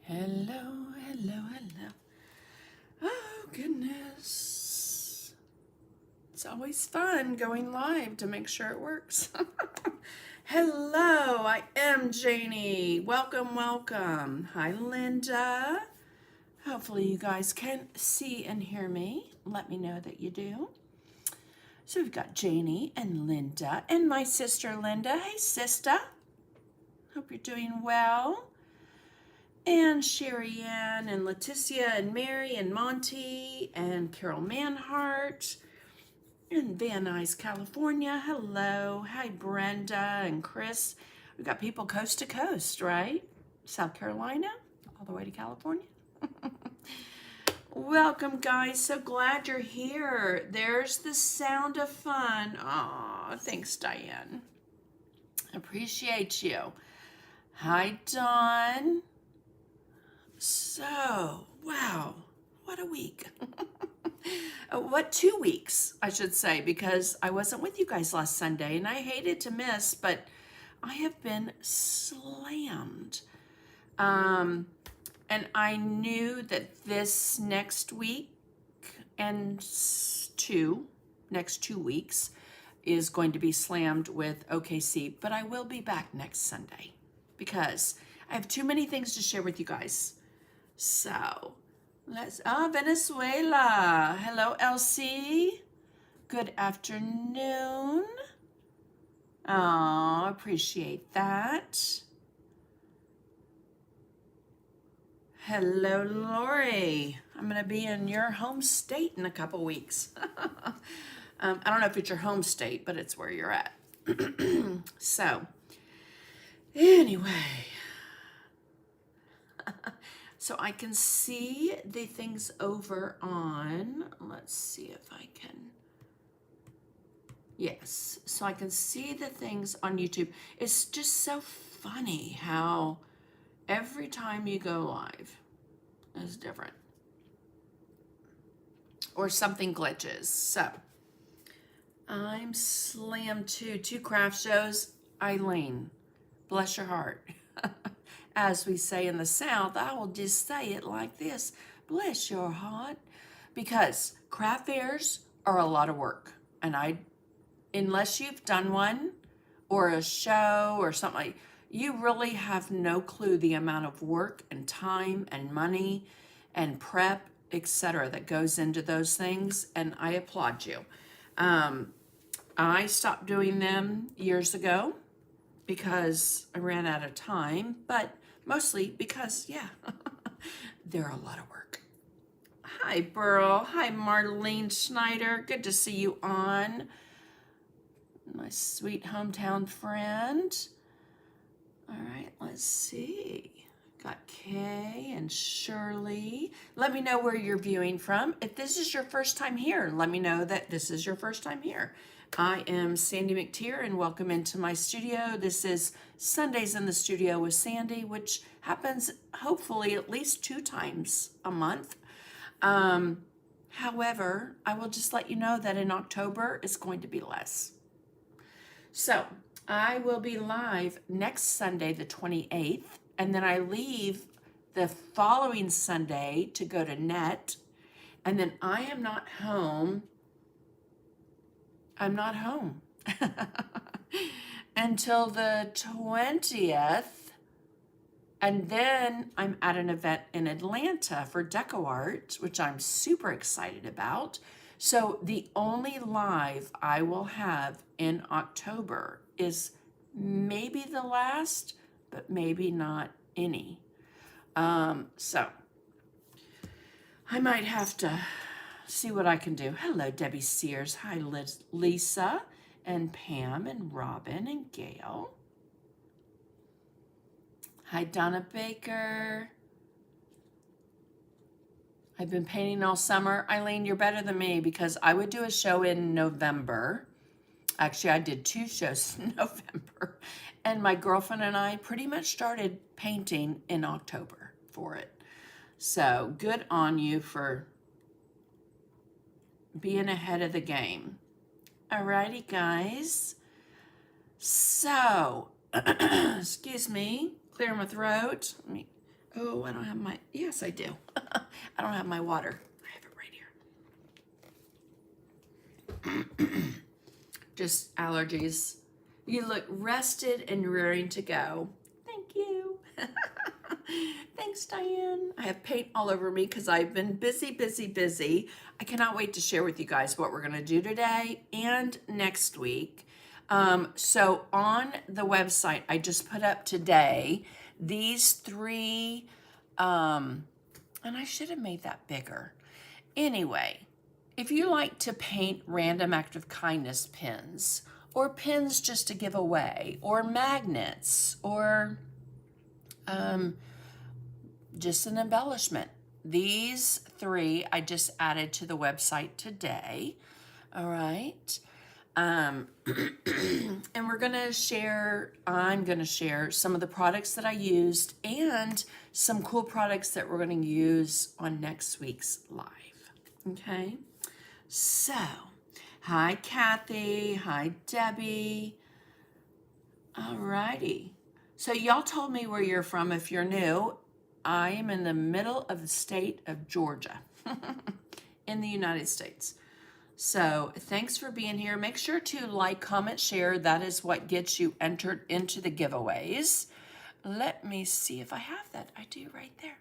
Hello, hello, hello. Oh, goodness. It's always fun going live to make sure it works. Hello, I am Janie. Welcome, welcome. Hi, Linda. Hopefully you guys can see and hear me. Let me know that you do. So we've got Janie and Linda and my sister Linda. Hey, sister. Hope you're doing well. And Sherry Ann and Leticia and Mary and Monty and Carol Manhart in Van Nuys, California. Hello. Hi, Brenda and Chris. We've got people coast to coast, right? South Carolina, all the way to California. Welcome, guys. So glad you're here. There's the sound of fun. Aw, thanks, Diane. Appreciate you. Hi, Dawn. So, wow, what a week. What 2 weeks, I should say, because I wasn't with you guys last Sunday and I hated to miss, but I have been slammed. And I knew that this next week and next 2 weeks is going to be slammed with OKC, but I will be back next Sunday because I have too many things to share with you guys. So, Venezuela. Hello, Elsie. Good afternoon. Oh, appreciate that. Hello, Lori. I'm going to be in your home state in a couple weeks. I don't know if it's your home state, but it's where you're at. So, anyway. So I can see the things over on, let's see if I can, yes. So I can see the things on YouTube. It's just so funny how every time you go live is different. Or something glitches. So I'm slammed too. 2 craft shows. Eileen, bless your heart. As we say in the South, I will just say it like this, bless your heart, because craft fairs are a lot of work. And unless you've done one or a show or something, you really have no clue the amount of work and time and money and prep, etc. that goes into those things. And I applaud you. I stopped doing them years ago because I ran out of time, but mostly because, yeah, they're a lot of work. Hi, Burl. Hi, Marlene Schneider. Good to see you on. My sweet hometown friend. All right, let's see. Got Kay and Shirley. Let me know where you're viewing from. If this is your first time here, let me know that this is your first time here. I am Sandy McTeer and welcome into my studio. This is Sundays in the Studio with Sandy, which happens hopefully at least 2 times a month. However, I will just let you know that in October it's going to be less. So I will be live next Sunday, the 28th, and then I leave the following Sunday to go to Net, and then I am not home. I'm not home until the 20th. And then I'm at an event in Atlanta for DecoArt, which I'm super excited about. So the only live I will have in October is maybe the last, but maybe not any. So I might have to see what I can do. Hello, Debbie Sears. Hi, Lisa and Pam and Robin and Gail. Hi, Donna Baker. I've been painting all summer. Eileen, you're better than me because I would do a show in November. Actually, I did 2 shows in November. And my girlfriend and I pretty much started painting in October for it. So good on you for being ahead of the game. Alrighty, guys. So, excuse me, clear my throat. Oh, I don't have my, yes, I do. I don't have my water. I have it right here. Just allergies. You look rested and rearing to go. Thank you. Thanks, Diane. I have paint all over me because I've been busy, busy, busy. I cannot wait to share with you guys what we're going to do today and next week. So on the website, I just put up today these three, and I should have made that bigger. Anyway, if you like to paint random act of kindness pins, or pins just to give away, or magnets, or just an embellishment, these three I just added to the website today. All right. And we're gonna share, I'm gonna share some of the products that I used and some cool products that we're gonna use on next week's live. Okay. So, hi Kathy, hi Debbie. All righty. So y'all told me where you're from. If you're new, I am in the middle of the state of Georgia in the United States. So thanks for being here. Make sure to like, comment, share. That is what gets you entered into the giveaways. Let me see if I have that. I do right there.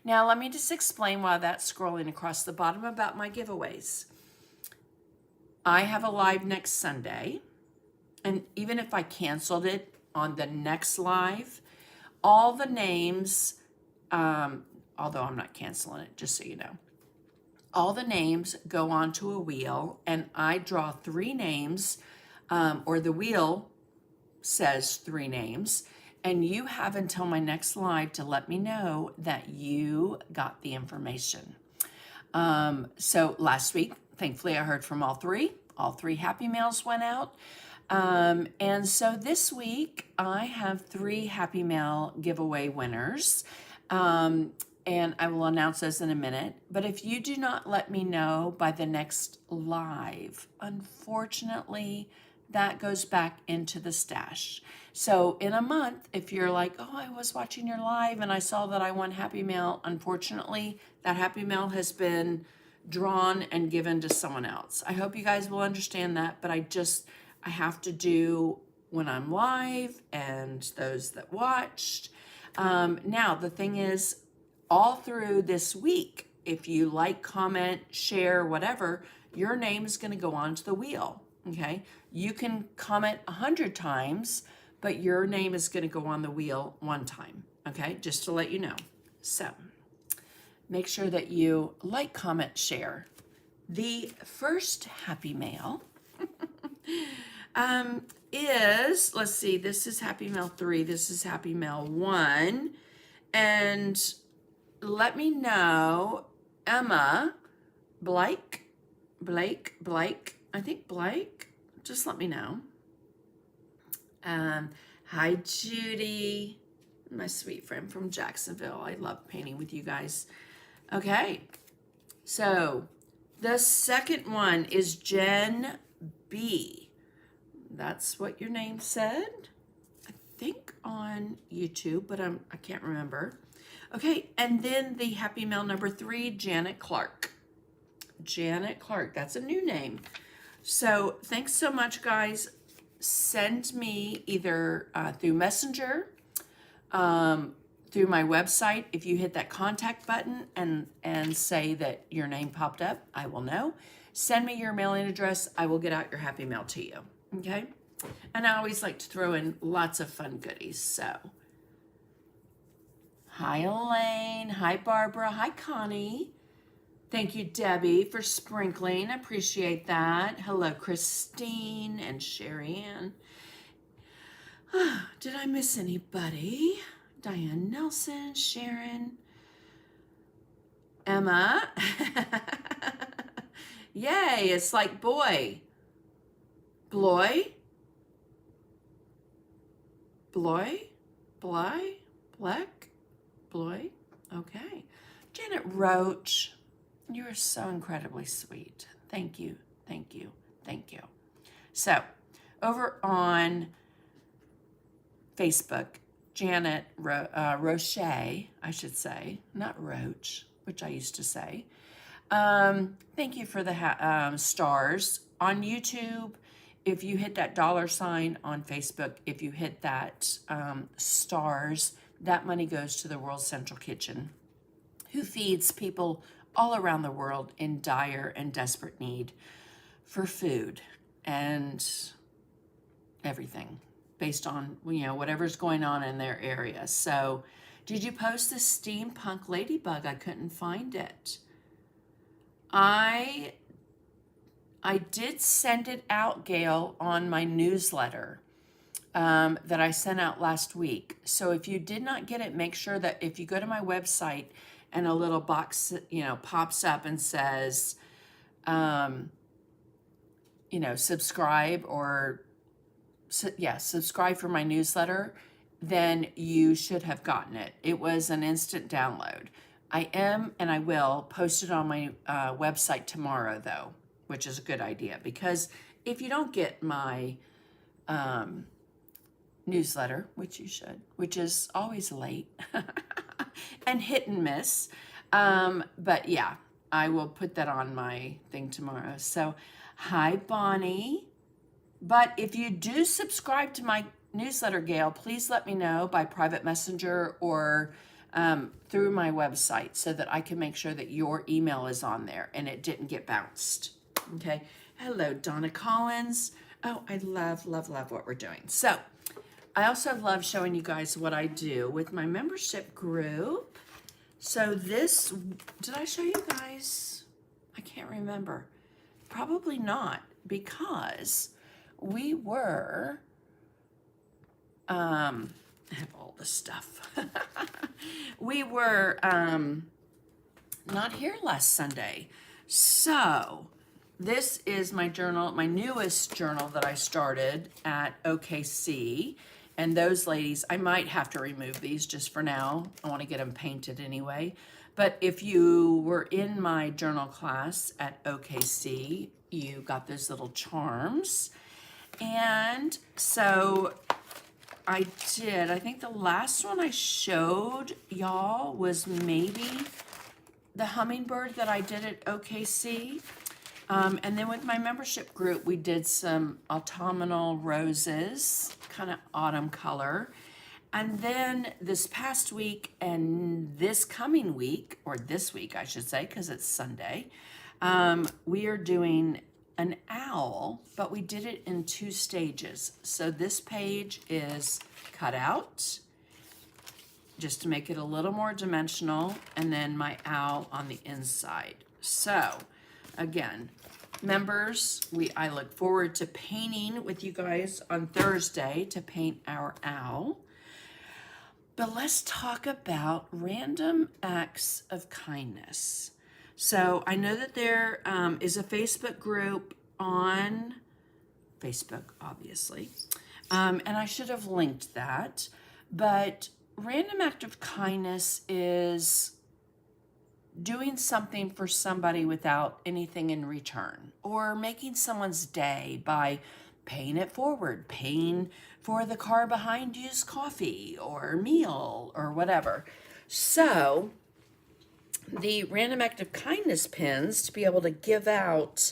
Now let me just explain while that's scrolling across the bottom about my giveaways. I have a live next Sunday, and even if I canceled it on the next live, all the names, although I'm not canceling it, just so you know, all the names go onto a wheel, and I draw three names, or the wheel says three names, and you have until my next live to let me know that you got the information. So last week, thankfully, I heard from all three. All three Happy Mails went out. And so this week, I have three Happy Mail giveaway winners. And I will announce those in a minute. But if you do not let me know by the next live, unfortunately, that goes back into the stash. So in a month, if you're like, oh, I was watching your live and I saw that I won Happy Mail, unfortunately, that Happy Mail has been drawn and given to someone else. I hope you guys will understand that, but I have to do when I'm live and those that watched. Now, the thing is, all through this week, if you like, comment, share, whatever, your name is going to go onto the wheel, okay? You can comment 100 times, but your name is going to go on the wheel one time, okay? Just to let you know. So, make sure that you like, comment, share. The first Happy Mail is, let's see, this is Happy Mail 3, this is Happy Mail 1, and let me know, Emma, Blake, I think Blake, just let me know. Hi, Judy, my sweet friend from Jacksonville. I love painting with you guys. Okay, so the second one is Jen B. That's what your name said, I think on YouTube, but I can't remember. Okay, and then the Happy Mail number 3, Janet Clark. Janet Clark, that's a new name. So thanks so much, guys. Send me either through Messenger, through my website. If you hit that contact button and say that your name popped up, I will know. Send me your mailing address. I will get out your Happy Mail to you, okay? And I always like to throw in lots of fun goodies, so. Hi, Elaine. Hi, Barbara. Hi, Connie. Thank you, Debbie, for sprinkling. I appreciate that. Hello, Christine and Sherry Ann. Did I miss anybody? Diane Nelson, Sharon, Emma. Yay, it's like boy. Bloy? Bloy? Bly? Bleck? Bloy? Okay. Janet Roach, you are so incredibly sweet. Thank you, thank you, thank you. So, over on Facebook, Janet Roche, I should say, not Roach, which I used to say. Thank you for the stars on YouTube. If you hit that $sign on Facebook, if you hit that stars, that money goes to the World Central Kitchen, who feeds people all around the world in dire and desperate need for food and everything based on, whatever's going on in their area. So, did you post the steampunk ladybug? I couldn't find it. I did send it out, Gail, on my newsletter that I sent out last week. So if you did not get it, make sure that if you go to my website and a little box, pops up and says, subscribe or, subscribe for my newsletter, then you should have gotten it. It was an instant download. I am, and I will, post it on my website tomorrow, though, which is a good idea, because if you don't get my newsletter, which you should, which is always late and hit and miss, but yeah, I will put that on my thing tomorrow. So, hi, Bonnie. But if you do subscribe to my newsletter, Gail, please let me know by private messenger or through my website so that I can make sure that your email is on there and it didn't get bounced. Okay. Hello, Donna Collins. Oh, I love what we're doing. So I also love showing you guys what I do with my membership group. So this, did I show you guys? I can't remember. Probably not, because we were, I have all the stuff. We were not here last Sunday. So this is my journal, my newest journal that I started at OKC. And those ladies, I might have to remove these just for now. I want to get them painted anyway. But if you were in my journal class at OKC, you got those little charms. And so I think the last one I showed y'all was maybe the hummingbird that I did at OKC. And then with my membership group, we did some autumnal roses, kind of autumn color. And then this past week and this coming week, or this week, I should say, because it's Sunday, we are doing an owl, but we did it in 2 stages. So this page is cut out just to make it a little more dimensional, and then my owl on the inside. So again, members, I look forward to painting with you guys on Thursday to paint our owl. But let's talk about random acts of kindness. So I know that there is a Facebook group on Facebook, obviously, and I should have linked that. But random act of kindness is doing something for somebody without anything in return, or making someone's day by paying it forward, paying for the car behind you's coffee or meal or whatever. So the random act of kindness pins to be able to give out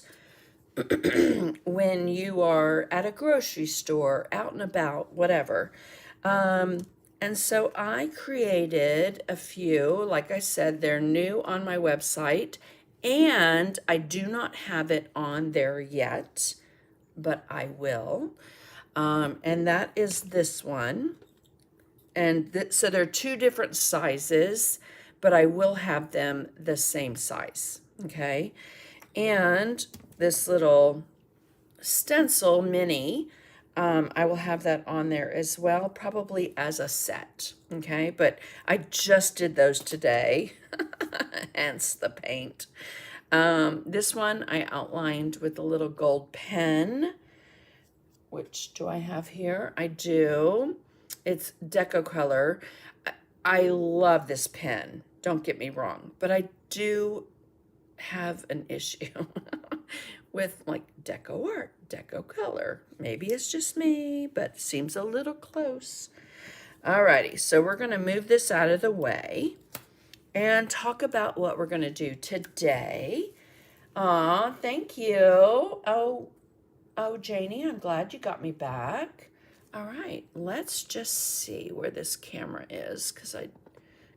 when you are at a grocery store, out and about, whatever. And so I created a few. Like I said, they're new on my website, and I do not have it on there yet, but I will. And that is this one. And so they're 2 different sizes, but I will have them the same size, okay? And this little stencil mini, I will have that on there as well, probably as a set, okay? But I just did those today, hence the paint. This one I outlined with a little gold pen. Which do I have here? I do. It's Deco Color. I love this pen, don't get me wrong, but I do have an issue with like Deco Art, Deco Color. Maybe it's just me, but seems a little close. Alrighty, so we're going to move this out of the way and talk about what we're going to do today. Aw, thank you. Oh, Janie, I'm glad you got me back. All right, let's just see where this camera is because I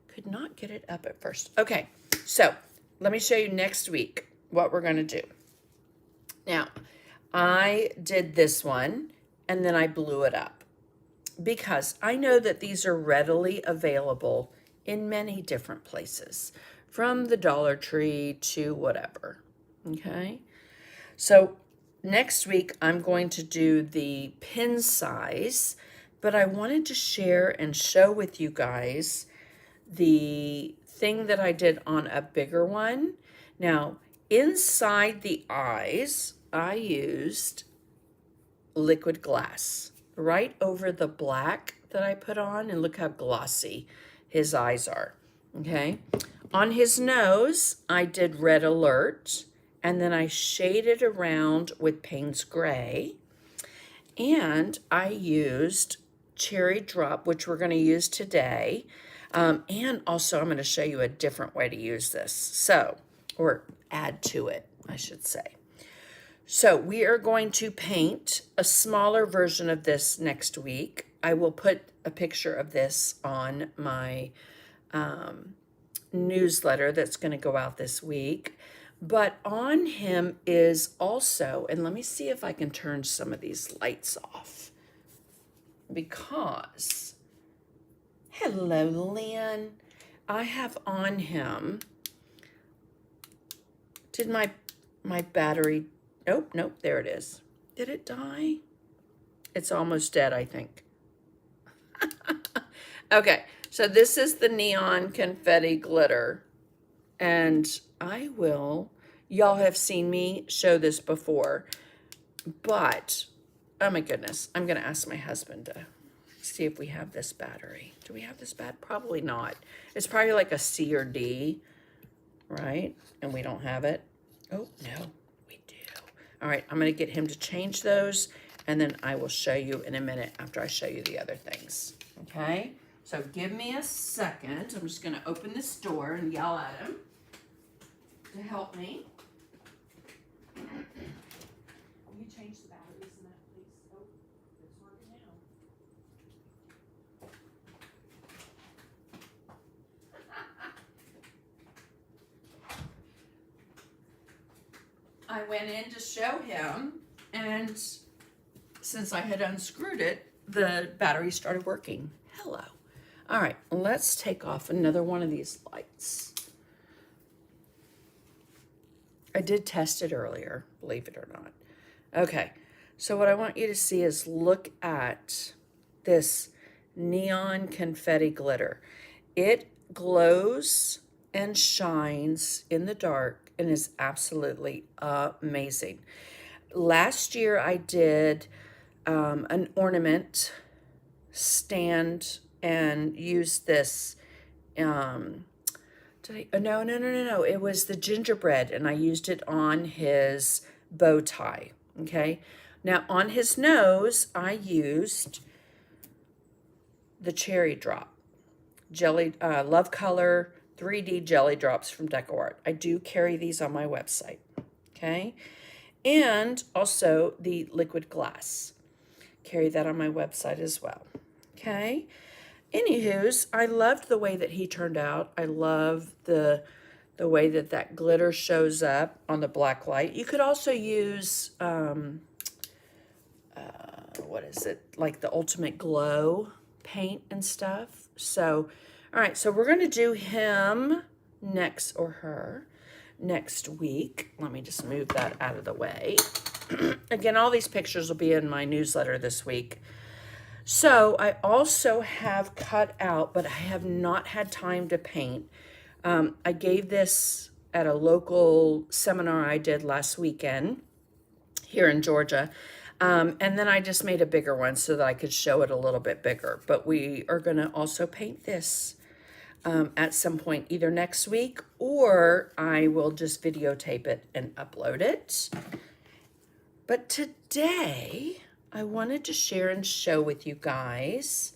could not get it up at first. Okay, so let me show you next week what we're going to do. Now, I did this one and then I blew it up because I know that these are readily available in many different places, from the Dollar Tree to whatever, okay? So next week, I'm going to do the pin size, but I wanted to share and show with you guys the thing that I did on a bigger one. Now, inside the eyes, I used liquid glass right over the black that I put on, and look how glossy his eyes are, okay? On his nose, I did Red Alert, and then I shaded around with Payne's Gray, and I used Cherry Drop, which we're going to use today, and also I'm going to show you a different way to use this, so, or add to it, I should say. So we are going to paint a smaller version of this next week. I will put a picture of this on my newsletter that's going to go out this week. But on him is also, and let me see if I can turn some of these lights off. Because, hello, Lynn. I have on him, did my battery, nope, there it is. Did it die? It's almost dead, I think. Okay, so this is the neon confetti glitter. And I will, y'all have seen me show this before, but, oh my goodness, I'm going to ask my husband to see if we have this battery. Do we have this battery? Probably not. It's probably like a C or D, right? And we don't have it. Oh, no, we do. All right, I'm going to get him to change those, and then I will show you in a minute after I show you the other things, okay? So give me a second. I'm just going to open this door and yell at him to help me. Will you change the batteries in that, please? Oh, it's working now. I went in to show him, and since I had unscrewed it, the battery started working. Hello. All right, let's take off another one of these lights. I did test it earlier, believe it or not. Okay, so what I want you to see is look at this neon confetti glitter. It glows and shines in the dark and is absolutely amazing. Last year I did an ornament stand and used this, no, it was the gingerbread, and I used it on his bow tie, okay? Now, on his nose, I used the Cherry Drop, Love Color 3D Jelly Drops from DecoArt. I do carry these on my website, okay? And also the liquid glass. Carry that on my website as well, okay? Anywho's, I loved the way that he turned out. I love the way that that glitter shows up on the black light. You could also use, what is it, like the Ultimate Glow paint and stuff. So, all right, so we're going to do him next, or her, next week. Let me just move that out of the way. Again, all these pictures will be in my newsletter this week. So I also have cut out, but I have not had time to paint. I gave this at a local seminar I did last weekend here in Georgia. And then I just made a bigger one so that I could show it a little bit bigger. But we are going to also paint this at some point, either next week, or I will just videotape it and upload it. But today, I wanted to share and show with you guys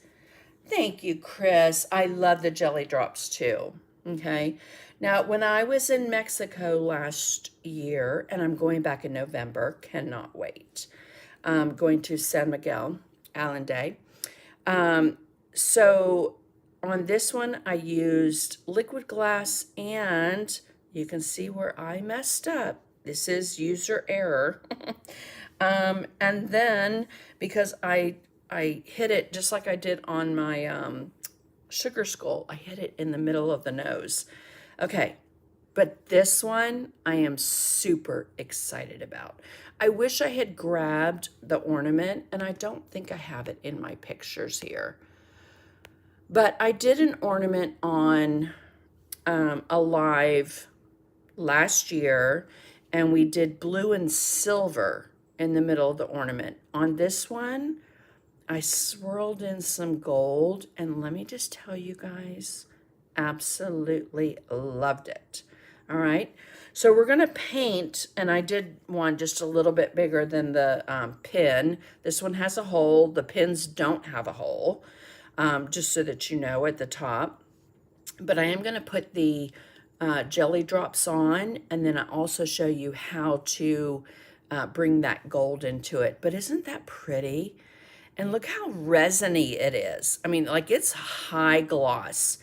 Thank you, Chris. I love the jelly drops too. Okay. Now, when I was in Mexico last year, and I'm going back in November, cannot wait. Going to San Miguel, Allende. So on this one, I used liquid glass, and you can see where I messed up. This is user error. And then because I hit it just like I did on my sugar skull, I hit it in the middle of the nose. Okay, but this one I am super excited about. I wish I had grabbed the ornament, and I don't think I have it in my pictures here. But I did an ornament on a live last year, and we did blue and silver in the middle of the ornament. On this one, I swirled in some gold, and let me just tell you guys, absolutely loved it. All right, so we're gonna paint, and I did one just a little bit bigger than the pin. This one has a hole. The pins don't have a hole, just so that you know at the top. But I am gonna put the jelly drops on, and then I also show you how to bring that gold into it. But isn't that pretty? And look how resiny it is. I mean, like, it's high gloss.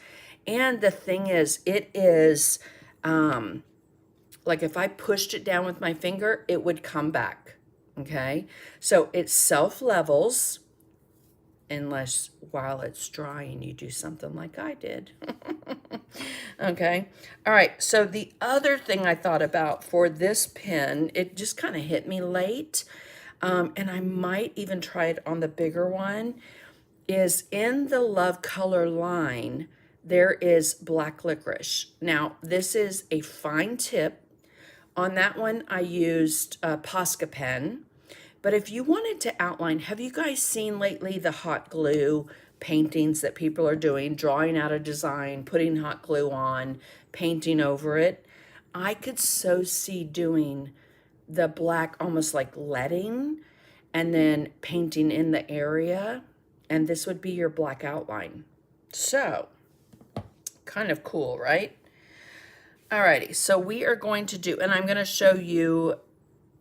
And the thing is, it is, like, if I pushed it down with my finger, it would come back, okay? So it self-levels, unless while it's drying, you do something like I did. Okay, all right, so the other thing I thought about for this pin, it just kind of hit me late, and I might even try it on the bigger one, is in the Love Color line, there is black licorice. Now, this is a fine tip. On that one, I used a Posca pen. But if you wanted to outline, have you guys seen lately the hot glue paintings that people are doing, drawing out a design, putting hot glue on, painting over it? I could so see doing the black, almost like leading, and then painting in the area, and this would be your black outline. So, kind of cool, right? Alrighty, so we are going to do, and I'm going to show you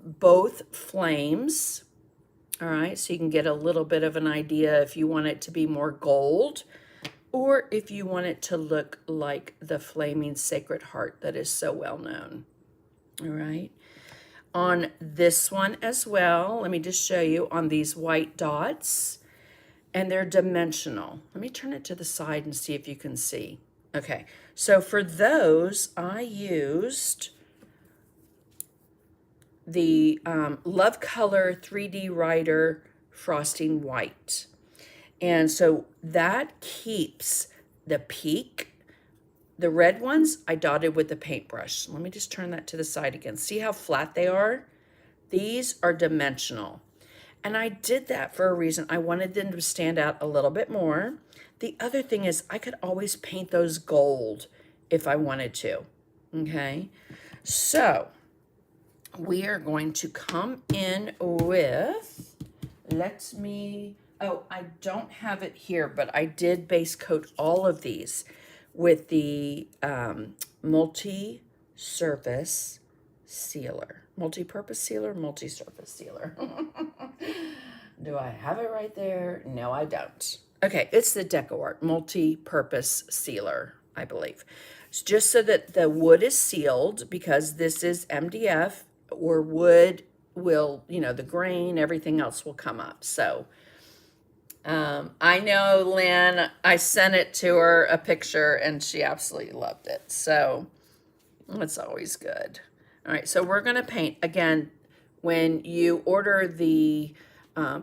both flames. All right, so you can get a little bit of an idea if you want it to be more gold, or if you want it to look like the flaming Sacred Heart that is so well known. All right, on this one as well, let me just show you on these white dots, and they're dimensional. Let me turn it to the side and see if you can see. Okay, so for those, I used the Love Color 3D Writer Frosting White. And so that keeps the peak. The red ones I dotted with the paintbrush. Let me just turn that to the side again. See how flat they are? These are dimensional. And I did that for a reason. I wanted them to stand out a little bit more. The other thing is I could always paint those gold if I wanted to. Okay, so we are going to come in with, I don't have it here, but I did base coat all of these with the multi-surface sealer. Multi-purpose sealer, multi-surface sealer. Do I have it right there? No, I don't. Okay, it's the DecoArt multi-purpose sealer, I believe. It's just so that the wood is sealed, because this is MDF, or wood will, the grain, everything else will come up. So I know Lynn, I sent it to her, a picture, and she absolutely loved it. So it's always good. All right, so we're going to paint. Again, when you order the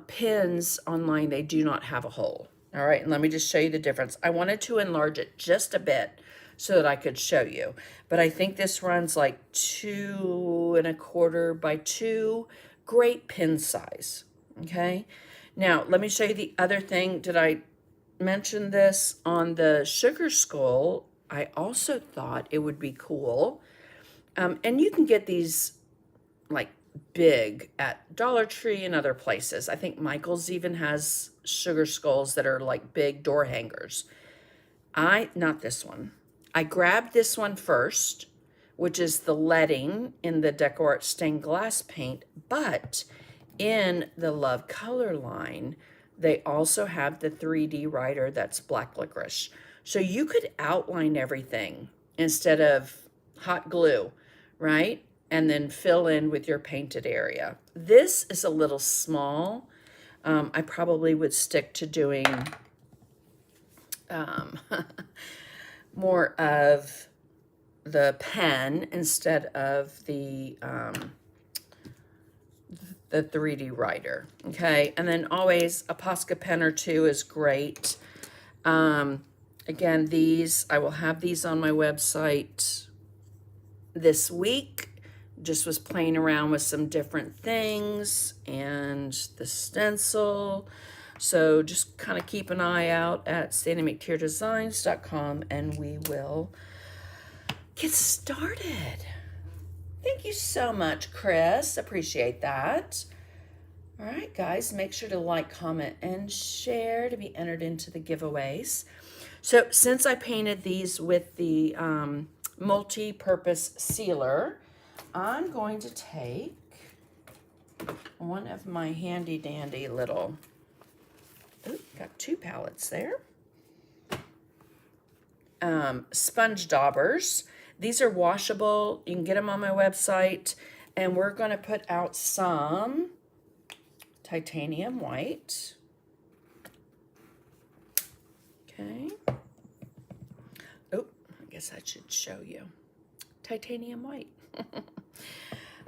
pins online, they do not have a hole. All right, and let me just show you the difference. I wanted to enlarge it just a bit so that I could show you. But I think this runs like 2¼ by 2, great pin size, okay? Now, let me show you the other thing. Did I mention this on the Sugar Skull? I also thought it would be cool. And you can get these like big at Dollar Tree and other places. I think Michael's even has sugar skulls that are like big door hangers. Not this one. I grabbed this one first, which is the leading in the DecoArt stained glass paint, but in the Love Color line, they also have the 3D writer that's black licorice. So you could outline everything instead of hot glue, right? And then fill in with your painted area. This is a little small. I probably would stick to doing more of the pen instead of the 3D writer, okay? And then always a Posca pen or two is great. Again, these, I will have these on my website this week. Just was playing around with some different things and the stencil. So just kind of keep an eye out at SandyMcTeerDesigns.com and we will get started. Thank you so much, Chris. Appreciate that. All right, guys, make sure to like, comment, and share to be entered into the giveaways. So since I painted these with the multi-purpose sealer, I'm going to take one of my handy dandy little, got 2 palettes there, sponge daubers. These are washable. You can get them on my website. And we're going to put out some titanium white. Okay. Oh, I guess I should show you. Titanium white.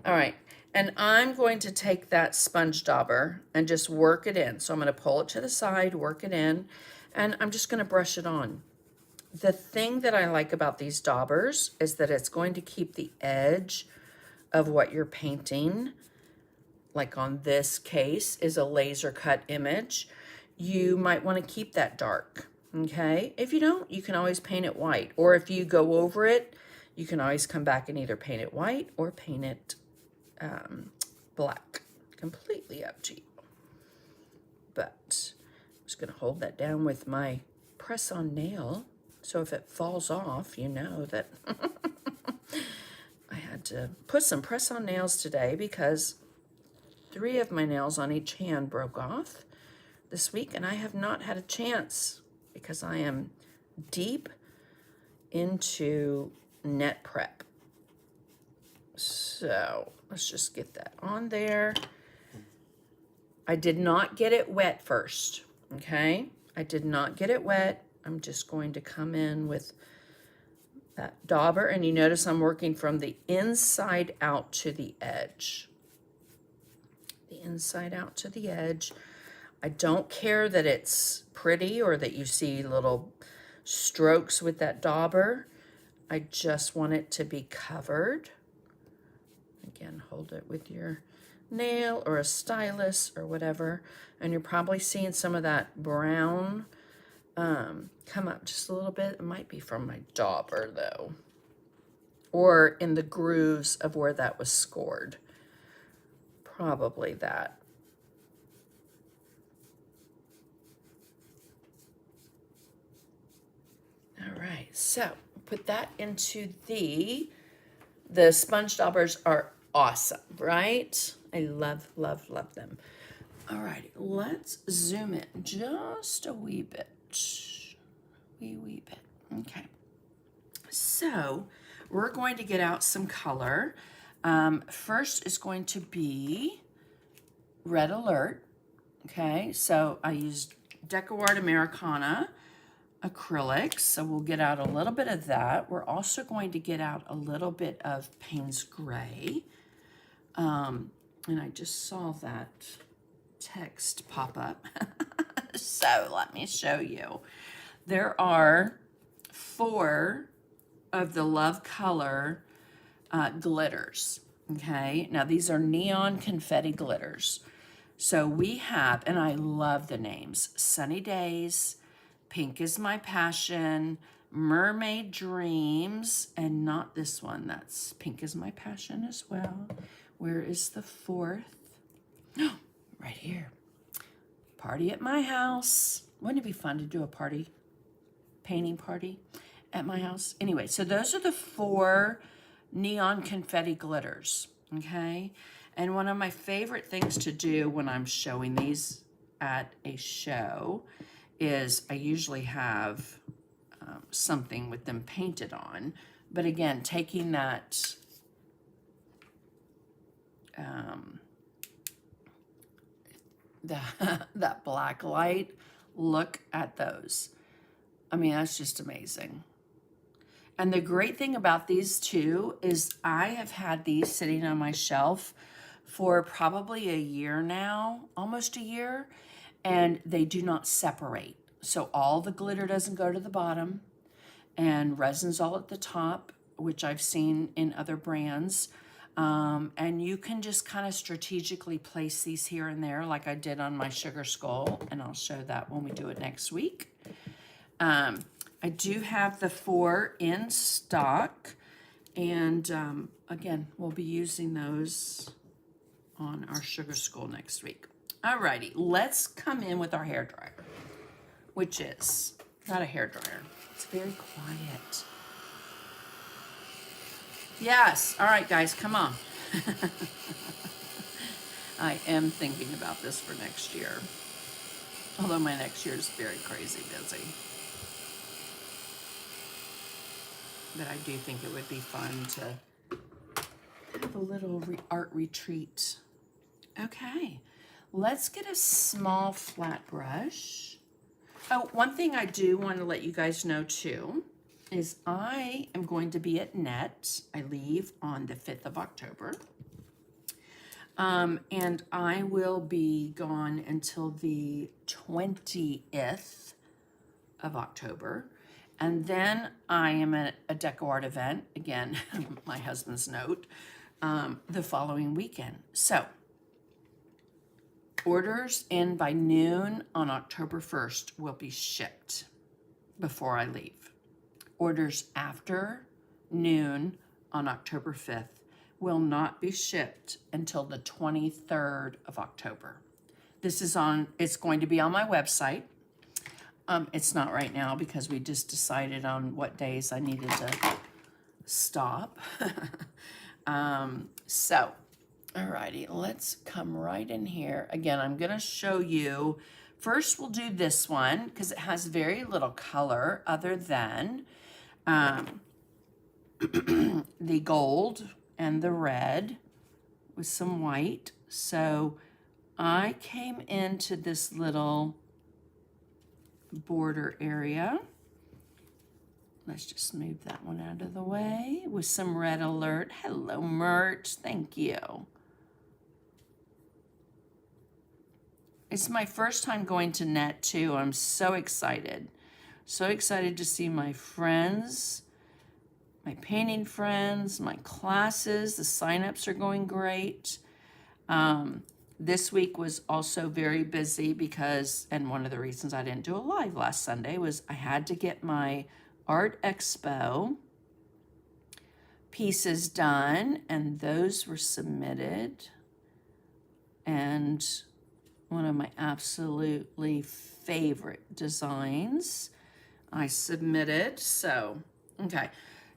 All right. And I'm going to take that sponge dauber and just work it in. So I'm going to pull it to the side, work it in, and I'm just going to brush it on. The thing that I like about these daubers is that it's going to keep the edge of what you're painting. Like on this case is a laser cut image. You might want to keep that dark, okay? If you don't, you can always paint it white. Or if you go over it, you can always come back and either paint it white or paint it black. Completely up to you. But I'm just going to hold that down with my press-on nail. So if it falls off, you know that I had to put some press-on nails today because 3 of my nails on each hand broke off this week, and I have not had a chance because I am deep into net prep. So let's just get that on there. I did not get it wet first, okay? I did not get it wet. I'm just going to come in with that dauber, and you notice I'm working from the inside out to the edge. The inside out to the edge. I don't care that it's pretty or that you see little strokes with that dauber. I just want it to be covered. Again, hold it with your nail or a stylus or whatever, and you're probably seeing some of that brown come up just a little bit. It might be from my dauber though, or in the grooves of where that was scored. Probably that. All right, so put that into the sponge daubers are awesome, right? I love, love, love them. All right, let's zoom in just a wee bit. Wee bit. Okay. So we're going to get out some color. First is going to be Red Alert. Okay, so I used DecoArt Americana acrylics, so we'll get out a little bit of that. We're also going to get out a little bit of Payne's Gray. And I just saw that text pop up. So let me show you. There are 4 of the Love Color glitters, okay? Now these are neon confetti glitters. So we have, and I love the names, Sunny Days, Pink is My Passion, Mermaid Dreams, and not this one, that's Pink is My Passion as well. Where is the fourth? Right here. Party at my house. Wouldn't it be fun to do a party, painting party at my house? Anyway, so those are the 4 neon confetti glitters, okay? And one of my favorite things to do when I'm showing these at a show is I usually have something with them painted on. But again, taking that that black light, look at those. I mean, that's just amazing. And the great thing about these two is I have had these sitting on my shelf for probably a year now, almost a year, and they do not separate. So all the glitter doesn't go to the bottom, and resin's all at the top, which I've seen in other brands. And you can just kind of strategically place these here and there like I did on my sugar skull, and I'll show that when we do it next week. I do have the 4 in stock, and again, we'll be using those on our sugar skull next week. Alrighty, let's come in with our hair dryer, which is not a hair dryer. It's very quiet. Yes, all right, guys, come on. I am thinking about this for next year, although my next year is very crazy busy. But I do think it would be fun to have a little art retreat. Okay, let's get a small flat brush. Oh, one thing I do want to let you guys know too is I am going to be at NET. I leave on the 5th of October. And I will be gone until the 20th of October. And then I am at a Deco Art event, again, my husband's note, the following weekend. So, orders in by noon on October 1st will be shipped before I leave. Orders after noon on October 5th will not be shipped until the 23rd of October. It's going to be on my website. It's not right now because we just decided on what days I needed to stop. So, alrighty, let's come right in here. Again, I'm gonna show you, first we'll do this one because it has very little color other than the gold and the red with some white. So I came into this little border area. Let's just move that one out of the way with some red alert. Hello, Mert. Thank you. It's my first time going to NET too. I'm so excited. So excited to see my friends, my painting friends, my classes. The signups are going great. This week was also very busy because, and one of the reasons I didn't do a live last Sunday was I had to get my Art Expo pieces done, and those were submitted. And one of my absolutely favorite designs I submitted. So, okay.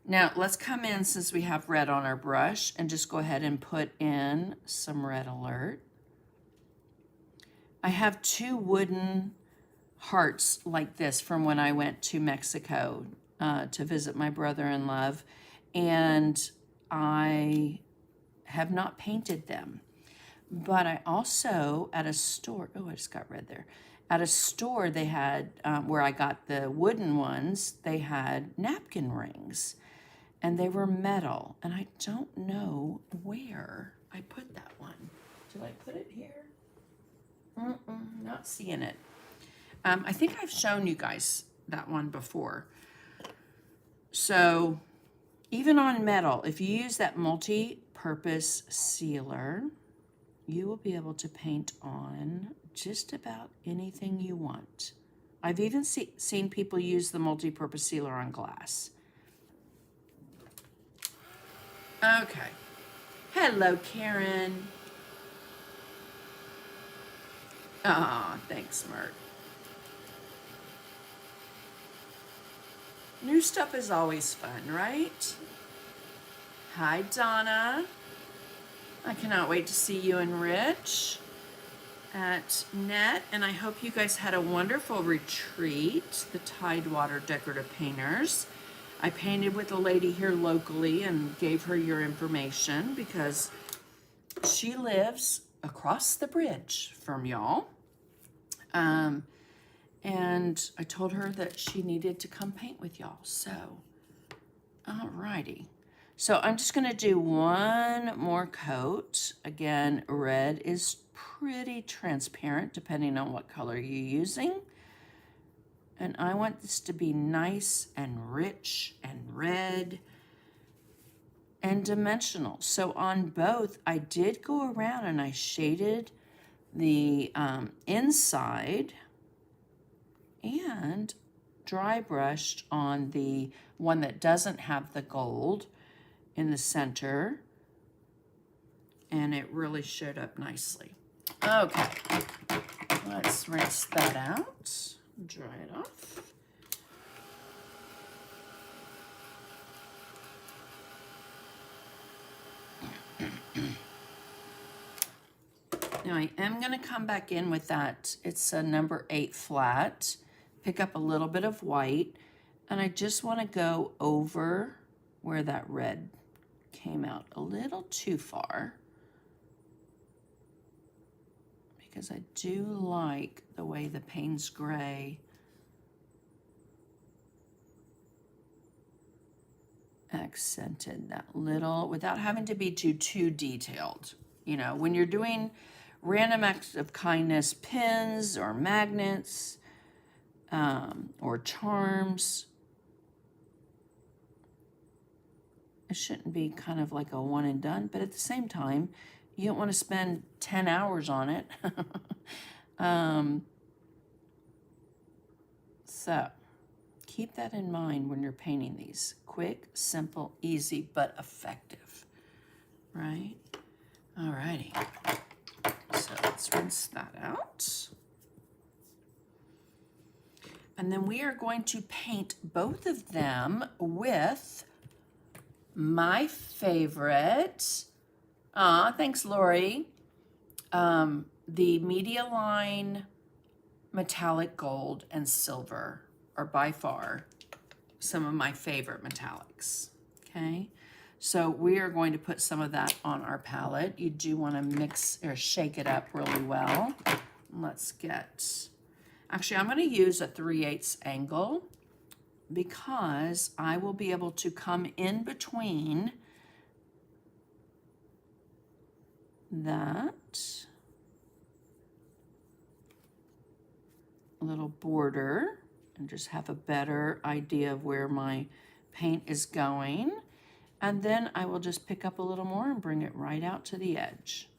Now let's come in, since we have red on our brush, and just go ahead and put in some red alert. I have 2 wooden hearts like this from when I went to Mexico to visit my brother-in-law, and I have not painted them. But I also, at a store, oh, I just got red there. At a store, they had, where I got the wooden ones, they had napkin rings, and they were metal. And I don't know where I put that one. Did I put it here? Not seeing it. I think I've shown you guys that one before. So even on metal, if you use that multi-purpose sealer, you will be able to paint on just about anything you want. I've even seen people use the multi-purpose sealer on glass. Okay. Hello, Karen. Ah, thanks, Mert. New stuff is always fun, right? Hi, Donna. I cannot wait to see you and Rich at NET, and I hope you guys had a wonderful retreat, the Tidewater Decorative Painters. I painted with a lady here locally and gave her your information because she lives across the bridge from y'all. And I told her that she needed to come paint with y'all. So, alrighty. So I'm just gonna do one more coat. Again, red is pretty transparent depending on what color you're using. And I want this to be nice and rich and red and dimensional. So on both, I did go around and I shaded the inside and dry brushed on the one that doesn't have the gold in the center, and it really showed up nicely. Okay, let's rinse that out, dry it off. Now I am going to come back in with that. It's a number 8 flat. Pick up a little bit of white, and I just want to go over where that red came out a little too far, because I do like the way the Payne's Gray accented that little without having to be too detailed. You know, when you're doing random acts of kindness pins or magnets or charms, it shouldn't be kind of like a one and done, but at the same time, you don't want to spend 10 hours on it. So keep that in mind when you're painting these. Quick, simple, easy, but effective, right? Alrighty, so let's rinse that out. And then we are going to paint both of them with my favorite, thanks Lori, the Medialine metallic gold and silver are by far some of my favorite metallics, okay? So we are going to put some of that on our palette. You do want to mix or shake it up really well. Let's get, actually I'm going to use a 3/8 angle because I will be able to come in between that little border and just have a better idea of where my paint is going. And then I will just pick up a little more and bring it right out to the edge.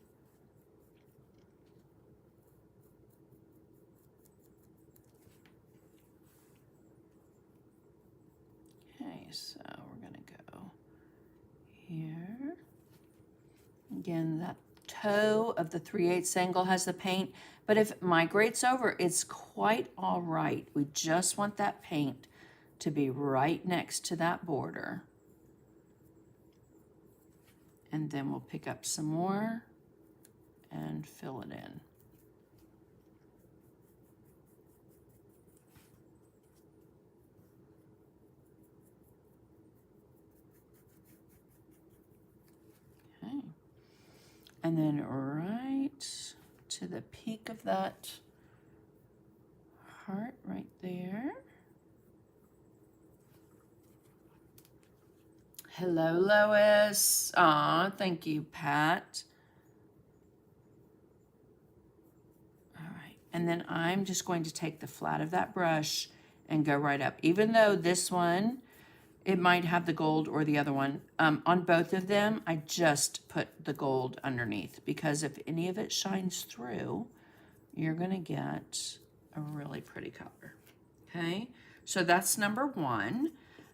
Okay, so we're gonna go here. Again, that toe of the 3/8 angle has the paint, but if it migrates over, it's quite all right. We just want that paint to be right next to that border. And then we'll pick up some more and fill it in. Okay. And then right to the peak of that heart right there. Hello, Lois. Aw, thank you, Pat. All right, and then I'm just going to take the flat of that brush and go right up. Even though this one, it might have the gold or the other one. On both of them, I just put the gold underneath because if any of it shines through, you're gonna get a really pretty color, okay? So that's number 1.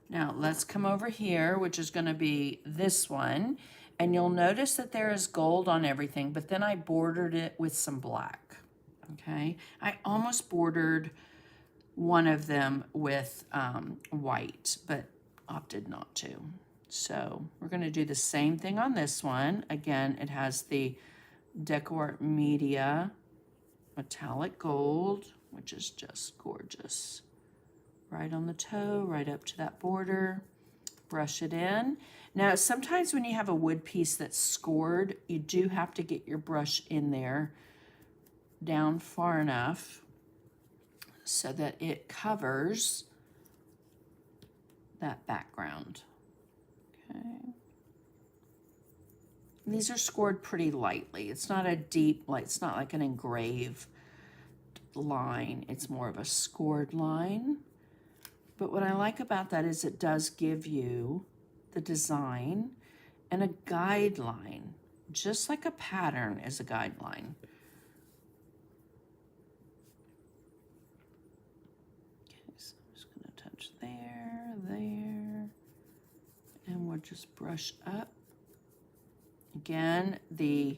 Now let's come over here, which is gonna be this one. And you'll notice that there is gold on everything, but then I bordered it with some black, okay? I almost bordered one of them with white, but opted not to. So we're gonna do the same thing on this one. Again, it has the Decor Media metallic gold, which is just gorgeous. Right on the toe, right up to that border. Brush it in. Now, sometimes when you have a wood piece that's scored, you do have to get your brush in there down far enough so that it covers that background. Okay. These are scored pretty lightly. It's not a deep, like it's not like an engraved line. It's more of a scored line. But what I like about that is it does give you the design and a guideline, just like a pattern is a guideline. Okay, so I'm just going to touch there, and we'll just brush up. Again, the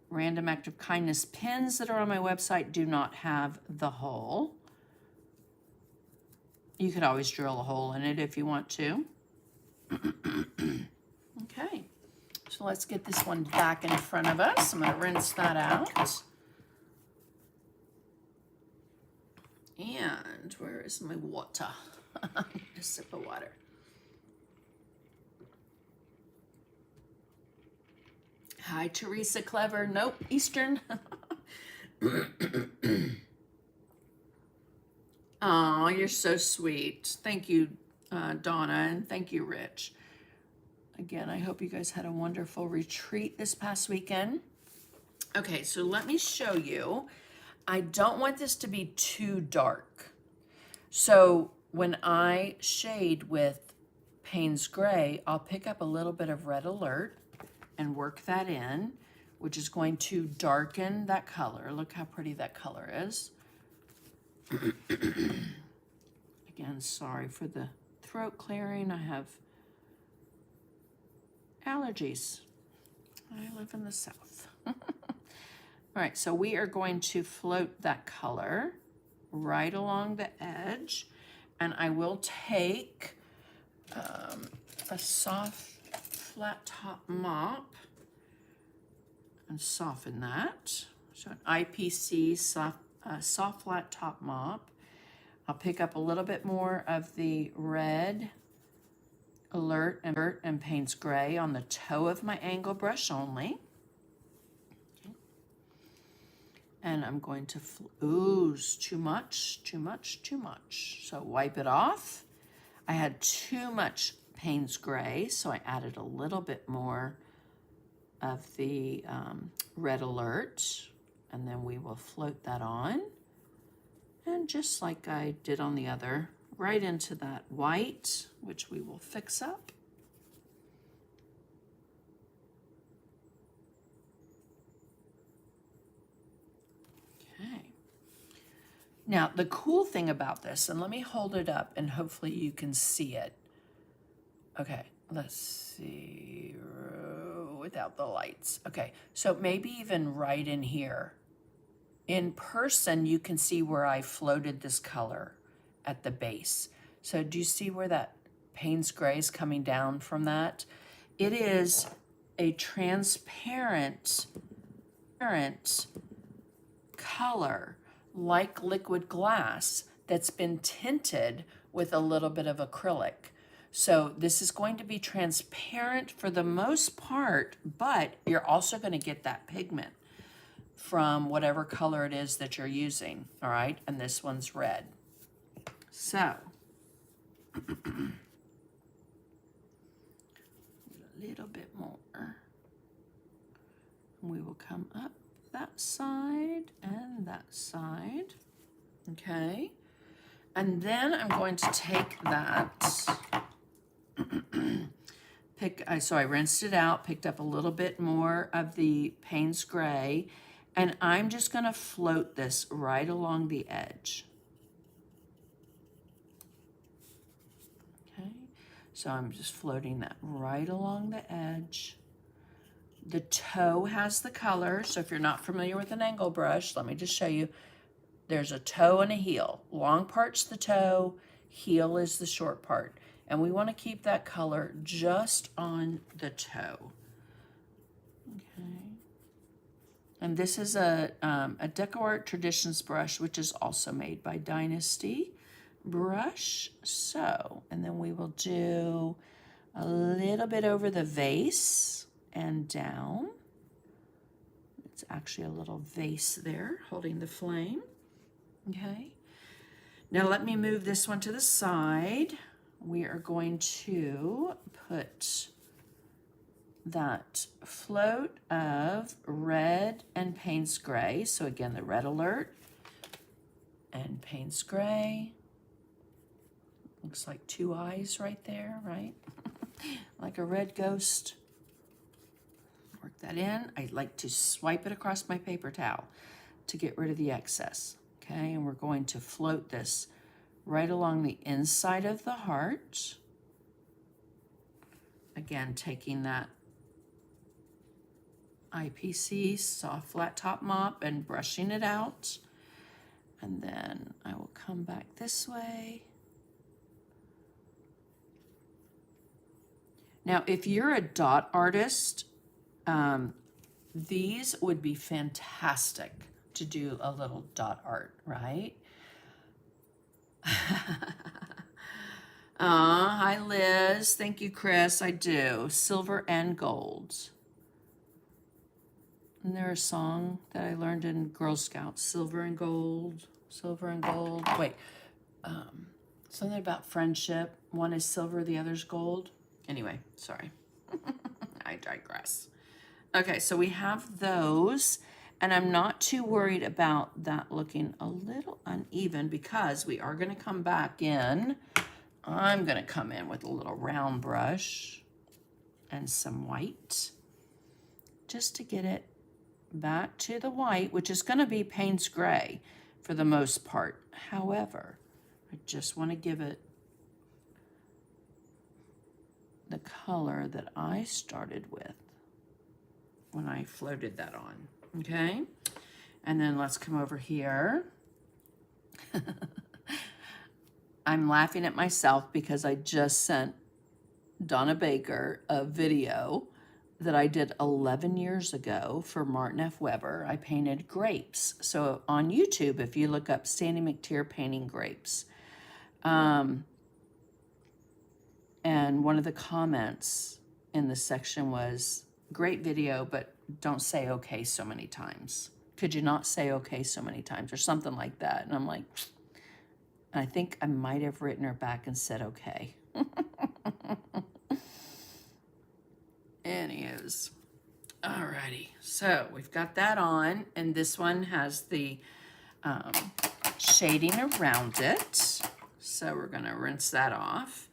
Random Act of Kindness pins that are on my website do not have the hole. You could always drill a hole in it if you want to. Okay, so let's get this one back in front of us. I'm going to rinse that out. And where is my water? A sip of water. Hi, Teresa Clever. Nope, Eastern. Oh, you're so sweet. Thank you, Donna, and thank you, Rich. Again, I hope you guys had a wonderful retreat this past weekend. Okay, so let me show you. I don't want this to be too dark. So when I shade with Payne's Gray, I'll pick up a little bit of Red Alert and work that in, which is going to darken that color. Look how pretty that color is. Again, sorry for the throat clearing. I have allergies. I live in the South. All right, so we are going to float that color right along the edge, and I will take a soft flat top mop and soften that. So an IPC soft flat top mop. I'll pick up a little bit more of the Red Alert and Payne's Gray on the toe of my angle brush only. Okay. And I'm going to ooze too much. So wipe it off. I had too much Payne's Gray, so I added a little bit more of the Red Alert, and then we will float that on. And just like I did on the other, right into that white, which we will fix up. Okay. Now, the cool thing about this, and let me hold it up and hopefully you can see it. Okay, let's see, without the lights. Okay, so maybe even right in here. In person, you can see where I floated this color at the base. So do you see where that Payne's Gray is coming down from that? It is a transparent color like liquid glass that's been tinted with a little bit of acrylic. So this is going to be transparent for the most part, but you're also going to get that pigment from whatever color it is that you're using, all right? And this one's red. So, a little bit more. We will come up that side and that side, okay? And then I'm going to take that, so I rinsed it out, picked up a little bit more of the Payne's Gray, and I'm just gonna float this right along the edge. Okay, So I'm just floating that right along the edge. The toe has the color, so if you're not familiar with an angle brush, let me just show you. There's a toe and a heel. Long part's the toe, heel is the short part. And we want to keep that color just on the toe. Okay. And this is a DecoArt Traditions brush, which is also made by Dynasty brush. So, and then we will do a little bit over the vase and down. It's actually a little vase there holding the flame. Okay. Now let me move this one to the side. We are going to put that float of red and Payne's Gray. So again, the Red Alert and Payne's Gray. Looks like two eyes right there, right? Like a red ghost. Work that in. I like to swipe it across my paper towel to get rid of the excess. Okay, and we're going to float this right along the inside of the heart. Again, taking that IPC soft flat top mop and brushing it out. And then I will come back this way. Now, if you're a dot artist, these would be fantastic to do a little dot art, right? Hi Liz, thank you Chris, I do. Silver and gold. Isn't there a song that I learned in Girl Scouts? Silver and gold, silver and gold. Wait, something about friendship. One is silver, the other's gold. Anyway, sorry, I digress. Okay, so we have those, and I'm not too worried about that looking a little uneven because we are going to come back in. I'm going to come in with a little round brush and some white just to get it back to the white, which is going to be Payne's Gray for the most part. However, I just want to give it the color that I started with when I floated that on, okay? And then let's come over here. I'm laughing at myself because I just sent Donna Baker a video that I did 11 years ago for Martin F. Weber. I painted grapes. So on YouTube, if you look up Sandy McTeer painting grapes, and one of the comments in the section was, great video, but don't say okay so many times. Could you not say okay so many times or something like that? And I'm like, I think I might have written her back and said okay. Anywho's, alrighty. So we've got that on, and this one has the shading around it. So we're gonna rinse that off.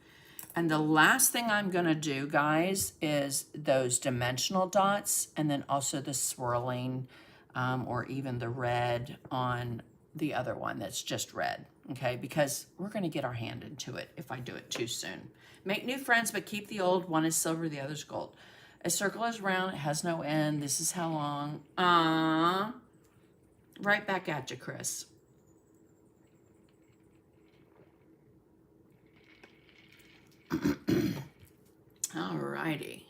And the last thing I'm gonna do, guys, is those dimensional dots and then also the swirling or even the red on the other one that's just red, okay? Because we're gonna get our hand into it if I do it too soon. Make new friends, but keep the old. One is silver, the other's gold. A circle is round, it has no end. This is how long. Right back at you, Chris. Alrighty.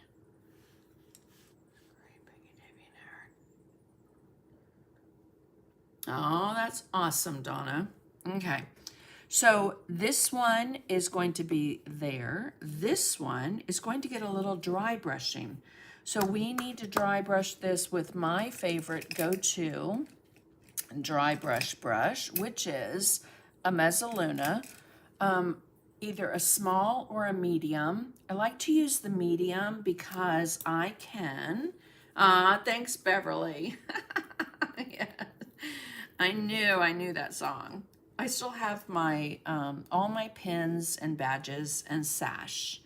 Oh, that's awesome, Donna. Okay. So this one is going to be there. This one is going to get a little dry brushing. So we need to dry brush this with my favorite go-to dry brush, which is a Mezzaluna, either a small or a medium. I like to use the medium because I can. Thanks, Beverly. Yeah. I knew that song. I still have my all my pins and badges and sash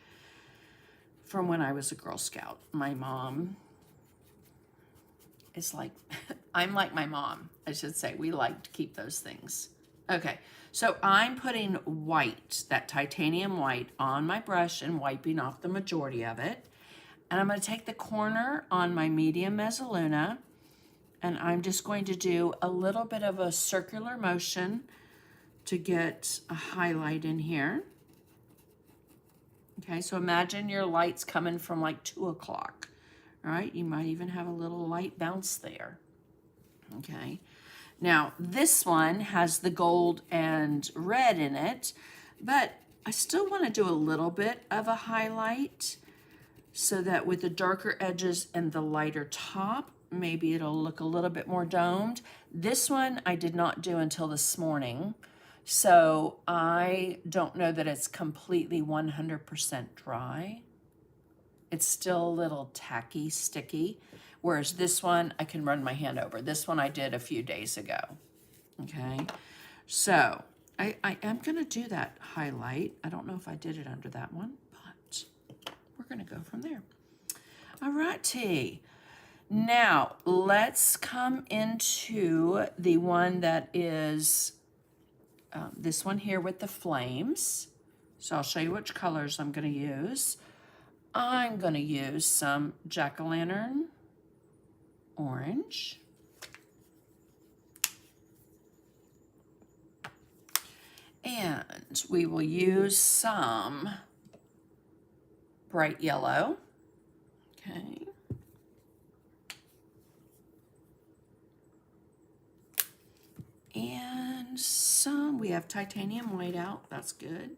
from when I was a Girl Scout. My mom is like, I'm like my mom, I should say. We like to keep those things Okay, so I'm putting white, that titanium white, on my brush and wiping off the majority of it. And I'm going to take the corner on my medium Mezzaluna, and I'm just going to do a little bit of a circular motion to get a highlight in here. Okay, so imagine your light's coming from like 2 o'clock. All right, you might even have a little light bounce there. Okay, now this one has the gold and red in it, but I still want to do a little bit of a highlight so that with the darker edges and the lighter top, maybe it'll look a little bit more domed. This one I did not do until this morning, so I don't know that it's completely 100% dry. It's still a little tacky, sticky, whereas this one I can run my hand over. This one I did a few days ago, okay? So I am gonna do that highlight. I don't know if I did it under that one, but we're gonna go from there. All righty. Now let's come into the one that is this one here with the flames. So I'll show you which colors I'm gonna use. I'm gonna use some jack-o'-lantern orange. And we will use some bright yellow. Okay. And some, we have titanium white out, that's good.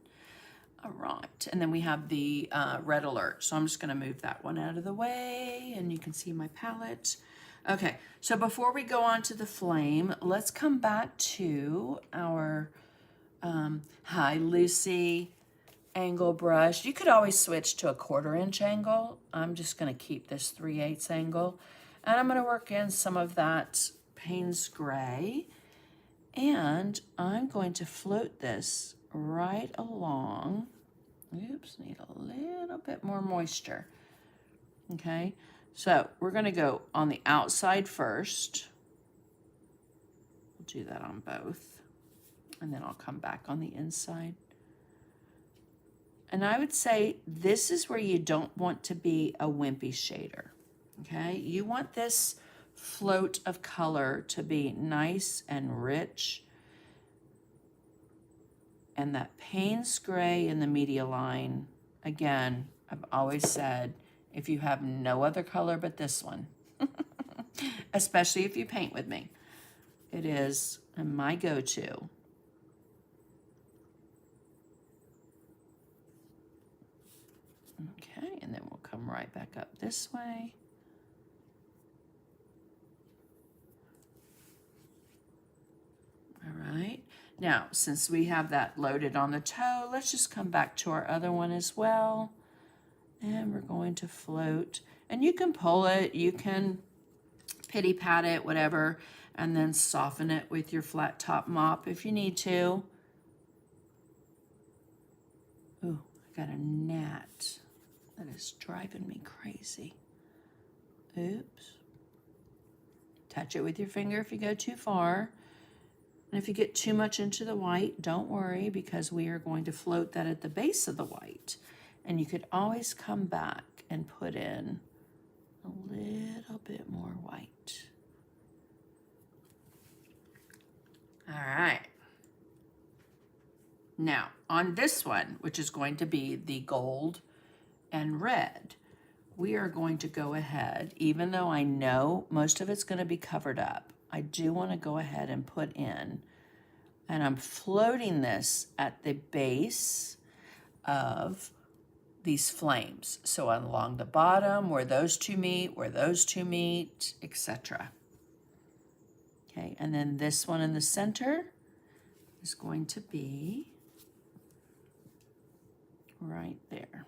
All right, and then we have the red alert. So I'm just gonna move that one out of the way and you can see my palette. Okay, so before we go on to the flame, let's come back to our Hi Lucy angle brush. You could always switch to a 1/4 inch angle. I'm just gonna keep this 3/8 angle. And I'm gonna work in some of that Payne's Gray. And I'm going to float this right along. Oops, need a little bit more moisture. Okay, so we're gonna go on the outside first. We'll do that on both. And then I'll come back on the inside. And I would say this is where you don't want to be a wimpy shader, okay? You want this float of color to be nice and rich. And that Payne's Gray in the media line, again, I've always said, if you have no other color but this one, especially if you paint with me, it is my go-to. Okay, and then we'll come right back up this way. All right, now since we have that loaded on the toe, let's just come back to our other one as well. And we're going to float, and you can pull it, you can pity pat it, whatever, and then soften it with your flat top mop if you need to. Ooh, I got a gnat. That is driving me crazy. Oops. Touch it with your finger if you go too far. And if you get too much into the white, don't worry, because we are going to float that at the base of the white. And you could always come back and put in a little bit more white. All right. Now, on this one, which is going to be the gold and red, we are going to go ahead, even though I know most of it's going to be covered up, I do want to go ahead and put in, and I'm floating this at the base of these flames. So along the bottom, where those two meet, etc. Okay, and then this one in the center is going to be right there.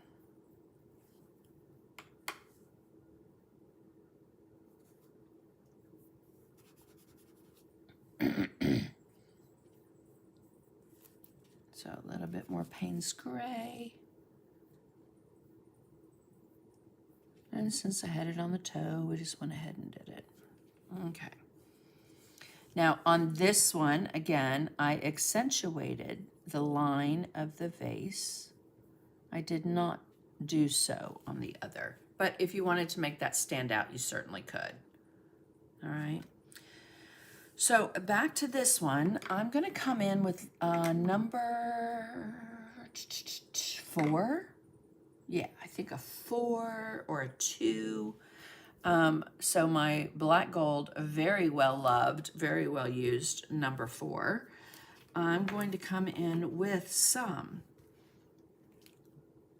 So a little bit more Payne's Gray. And since I had it on the toe, we just went ahead and did it. Okay. Now on this one, again, I accentuated the line of the vase. I did not do so on the other, but if you wanted to make that stand out, you certainly could. All right. So back to this one, I'm going to come in with number 4. Yeah, I think a 4 or a 2. So my black gold, very well loved, very well used, number 4. I'm going to come in with some,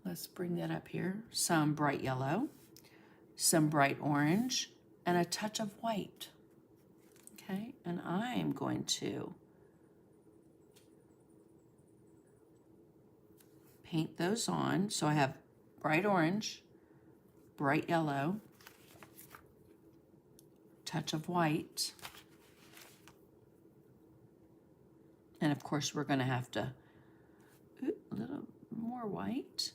let's bring that up here, some bright yellow, some bright orange, and a touch of white. Okay, and I'm going to paint those on. So I have bright orange, bright yellow, touch of white, and of course we're going to have to a little more white,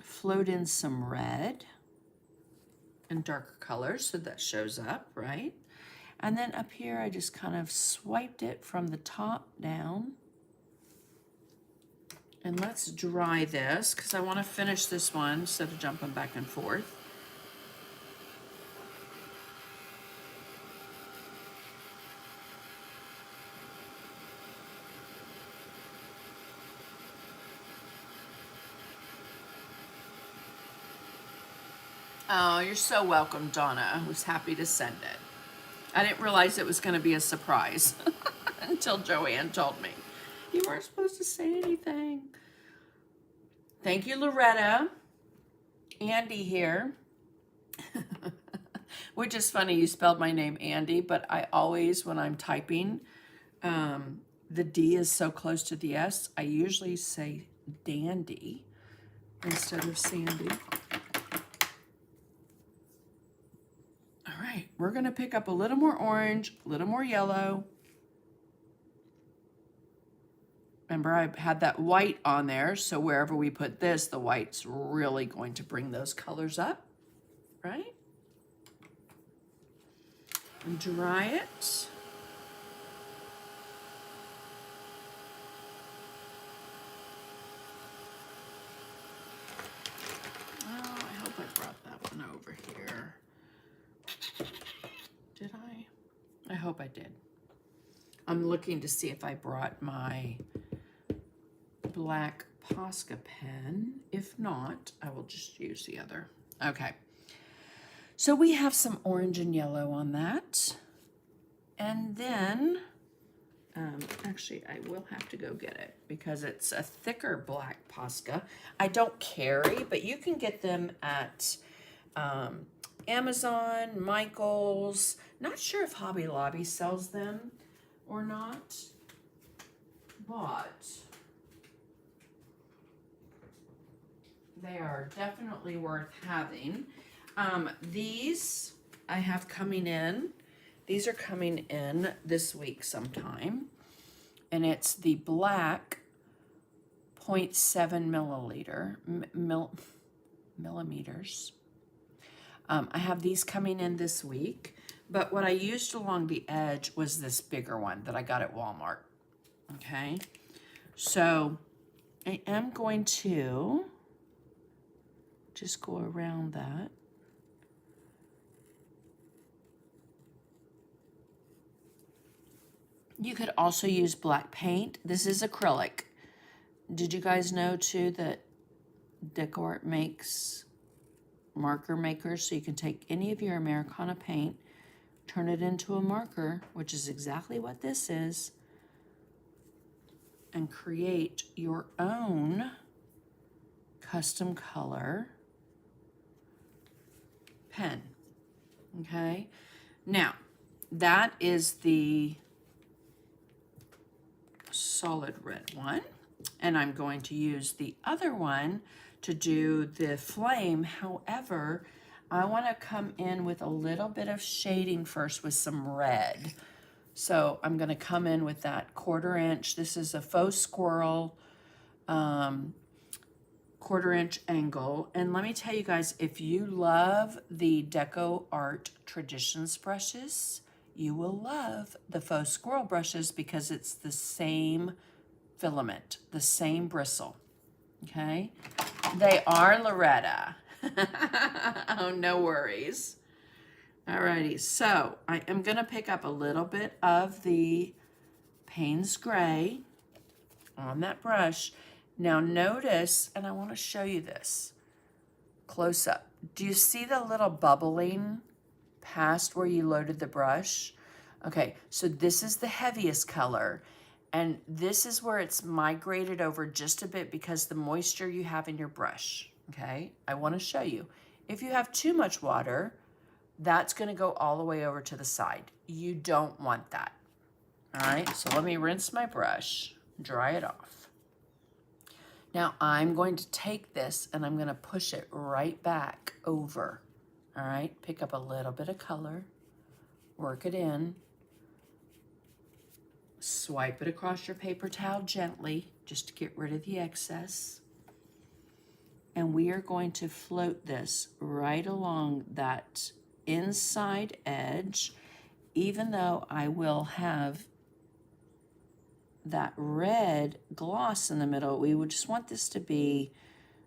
float in some red and darker colors so that shows up, right? And then up here I just kind of swiped it from the top down. And let's dry this because I want to finish this one instead of jumping back and forth. Oh, you're so welcome, Donna. I was happy to send it. I didn't realize it was going to be a surprise until Joanne told me. You weren't supposed to say anything. Thank you, Loretta. Andy here. Which is funny, you spelled my name Andy, but I always, when I'm typing, the D is so close to the S, I usually say Dandy instead of Sandy. All right, we're going to pick up a little more orange, a little more yellow. Remember, I had that white on there, so wherever we put this, the white's really going to bring those colors up, right? And dry it. Oh, I hope I brought that one over here. Did I? I hope I did. I'm looking to see if I brought my black Posca pen. If not, I will just use the other. Okay. So we have some orange and yellow on that. And then, actually, I will have to go get it because it's a thicker black Posca. I don't carry, but you can get them at Amazon, Michael's. Not sure if Hobby Lobby sells them or not, but they are definitely worth having. These I have coming in. These are coming in this week sometime. And it's the black 0.7 millimeters. I have these coming in this week. But what I used along the edge was this bigger one that I got at Walmart. Okay. So I am going to just go around that. You could also use black paint. This is acrylic. Did you guys know too that Decor makes marker makers, so you can take any of your Americana paint, turn it into a marker, which is exactly what this is, and create your own custom color pen. Okay, now that is the solid red one, and I'm going to use the other one to do the flame. However, I want to come in with a little bit of shading first with some red. So I'm going to come in with that 1/4 inch. This is a faux squirrel 1/4 inch angle. And let me tell you guys, if you love the Deco Art Traditions brushes, you will love the Faux Squirrel brushes because it's the same filament, the same bristle, okay? They are Loretta. Oh, no worries. Alrighty, so I am gonna pick up a little bit of the Payne's Gray on that brush. Now notice, and I want to show you this close up. Do you see the little bubbling past where you loaded the brush? Okay, so this is the heaviest color, and this is where it's migrated over just a bit because the moisture you have in your brush, okay? I want to show you. If you have too much water, that's going to go all the way over to the side. You don't want that. All right, so let me rinse my brush, dry it off. Now I'm going to take this and I'm going to push it right back over. All right, pick up a little bit of color, work it in, swipe it across your paper towel gently just to get rid of the excess. And we are going to float this right along that inside edge, even though I will have that red gloss in the middle. We would just want this to be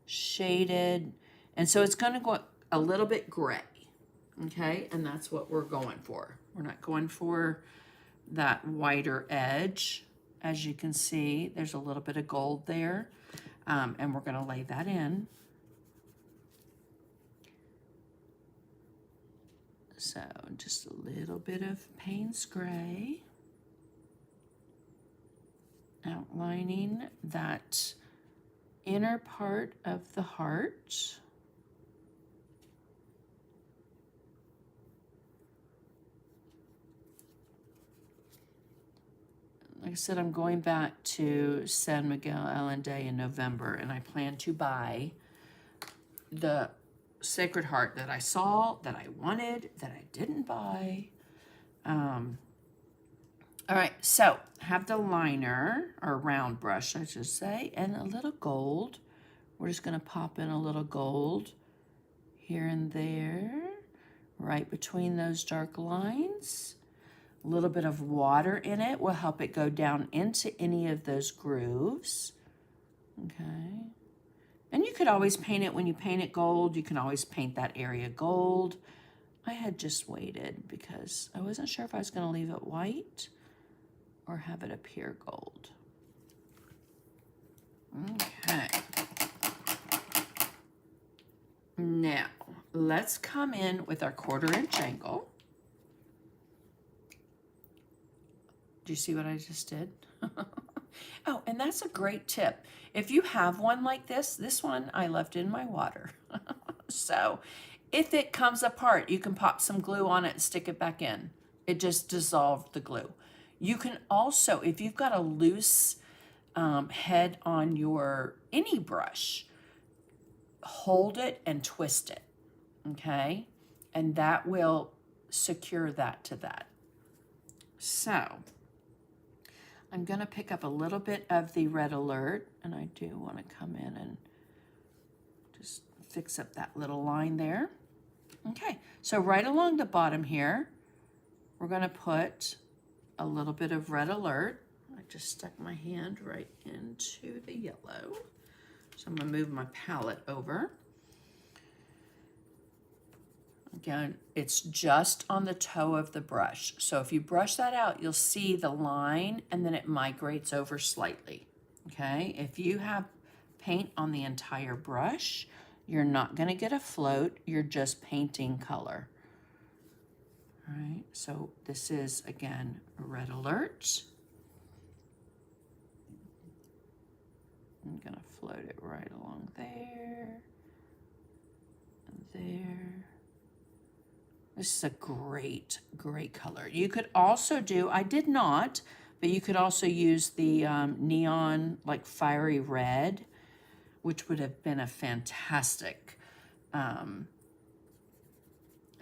shaded. And so it's going to go a little bit gray, okay? And that's what we're going for. We're not going for that whiter edge. As you can see, there's a little bit of gold there. And we're going to lay that in. So just a little bit of Payne's Gray, outlining that inner part of the heart. Like I said, I'm going back to San Miguel Allende in November, and I plan to buy the Sacred Heart that I saw, that I wanted, that I didn't buy. All right, so have the liner, or round brush, I should say, and a little gold. We're just gonna pop in a little gold here and there, right between those dark lines. A little bit of water in it will help it go down into any of those grooves, okay? And you could always paint it when you paint it gold. You can always paint that area gold. I had just waited because I wasn't sure if I was going to leave it white or have it appear gold. Okay. Now, let's come in with our 1/4 inch angle. Do you see what I just did? Oh, and that's a great tip. If you have one like this one I left in my water. So if it comes apart, you can pop some glue on it and stick it back in. It just dissolved the glue. You can also, if you've got a loose head on your any brush, hold it and twist it, okay? And that will secure that to that. So I'm going to pick up a little bit of the Red Alert, and I do want to come in and just fix up that little line there. Okay, so right along the bottom here, we're going to put a little bit of Red Alert. I just stuck my hand right into the yellow. So I'm going to move my palette over. Again, it's just on the toe of the brush. So if you brush that out, you'll see the line and then it migrates over slightly, okay? If you have paint on the entire brush, you're not gonna get a float, you're just painting color. All right, so this is, again, Red Alert. I'm gonna float it right along there and there. This is a great, great color. You could also do, I did not, but you could also use the neon, like fiery red, which would have been a fantastic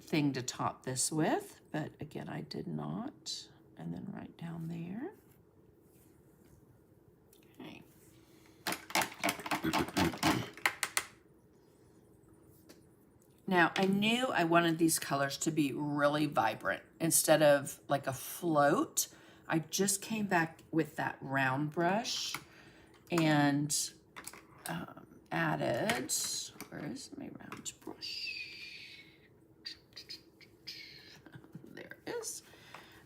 thing to top this with. But again, I did not. And then right down there. Okay. Now, I knew I wanted these colors to be really vibrant. Instead of like a float, I just came back with that round brush and added, where is my round brush? There it is.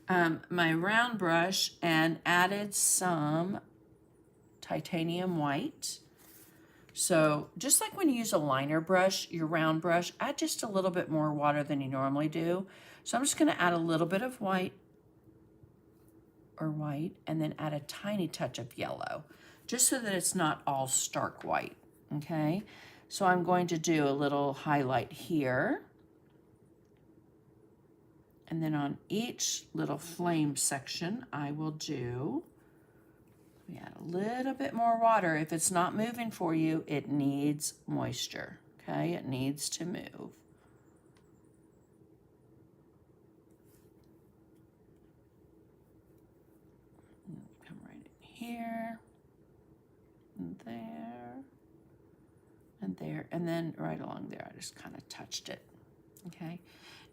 My round brush and added some titanium white. So just like when you use a liner brush, your round brush, add just a little bit more water than you normally do. So I'm just going to add a little bit of white and then add a tiny touch of yellow, just so that it's not all stark white, okay? So I'm going to do a little highlight here. And then on each little flame section, I will do, we add a little bit more water. If it's not moving for you, it needs moisture, okay? It needs to move. Come right in here, and there, and there, and then right along there, I just kind of touched it, okay?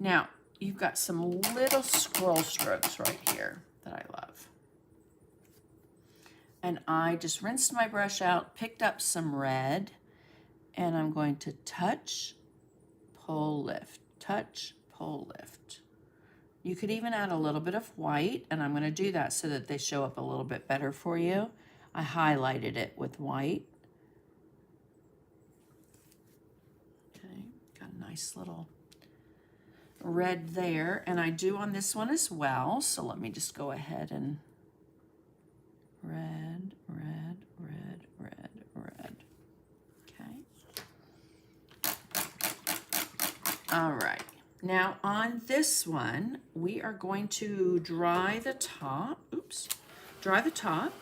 Now, you've got some little scroll strokes right here that I love. And I just rinsed my brush out, picked up some red, and I'm going to touch, pull, lift, touch, pull, lift. You could even add a little bit of white, and I'm going to do that so that they show up a little bit better for you. I highlighted it with white. Okay, got a nice little red there, and I do on this one as well, so let me just go ahead and red, red, red, red, red. Okay. All right. Now on this one, we are going to dry the top. Oops. Dry the top.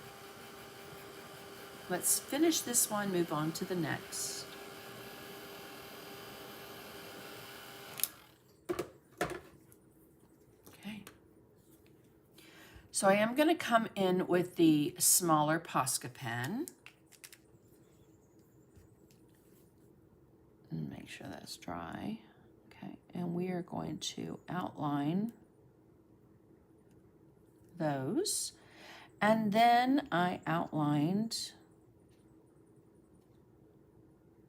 Let's finish this one, move on to the next. So I am going to come in with the smaller Posca pen. And make sure that's dry. Okay, and we are going to outline those. And then I outlined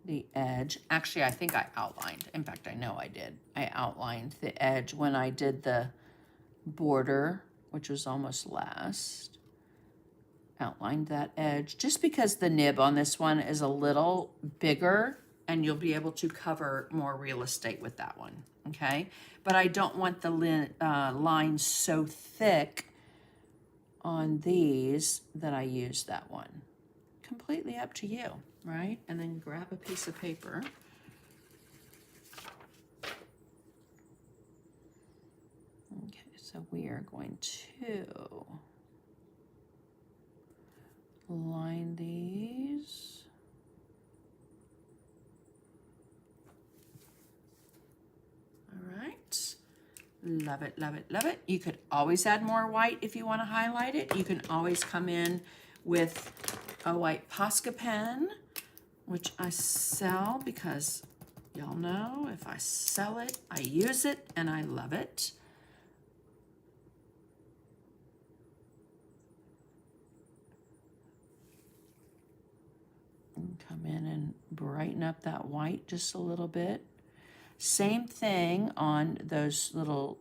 the edge. Actually, I think I outlined. In fact, I know I did. I outlined the edge when I did the border, which was almost last. Outlined that edge just because the nib on this one is a little bigger and you'll be able to cover more real estate with that one, okay? But I don't want the line so thick on these that I use that one. Completely up to you, right? And then grab a piece of paper. Okay, so we are going to line these. All right. Love it, love it, love it. You could always add more white if you want to highlight it. You can always come in with a white Posca pen, which I sell because y'all know if I sell it, I use it and I love it. And come in and brighten up that white just a little bit. Same thing on those little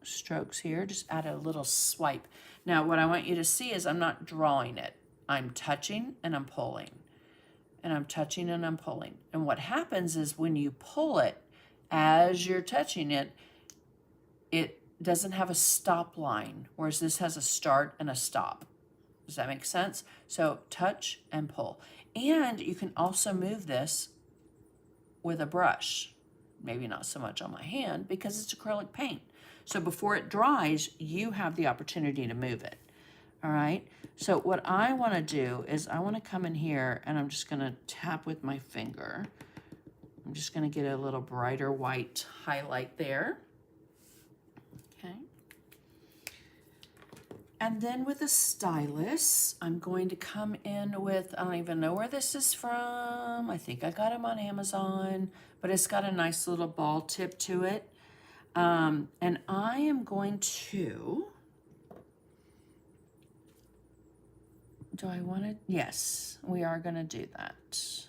strokes here. Just add a little swipe. Now, what I want you to see is I'm not drawing it. I'm touching and I'm pulling. And I'm touching and I'm pulling. And what happens is when you pull it, as you're touching it, it doesn't have a stop line, whereas this has a start and a stop. Does that make sense? So touch and pull. And you can also move this with a brush. Maybe not so much on my hand because it's acrylic paint. So before it dries, you have the opportunity to move it. All right. So what I want to do is I want to come in here and I'm just going to tap with my finger. I'm just going to get a little brighter white highlight there. Okay. And then with a stylus, I'm going to come in with, I don't even know where this is from. I think I got them on Amazon, but it's got a nice little ball tip to it. And I am going to, do I want to? Yes, we are going to do that.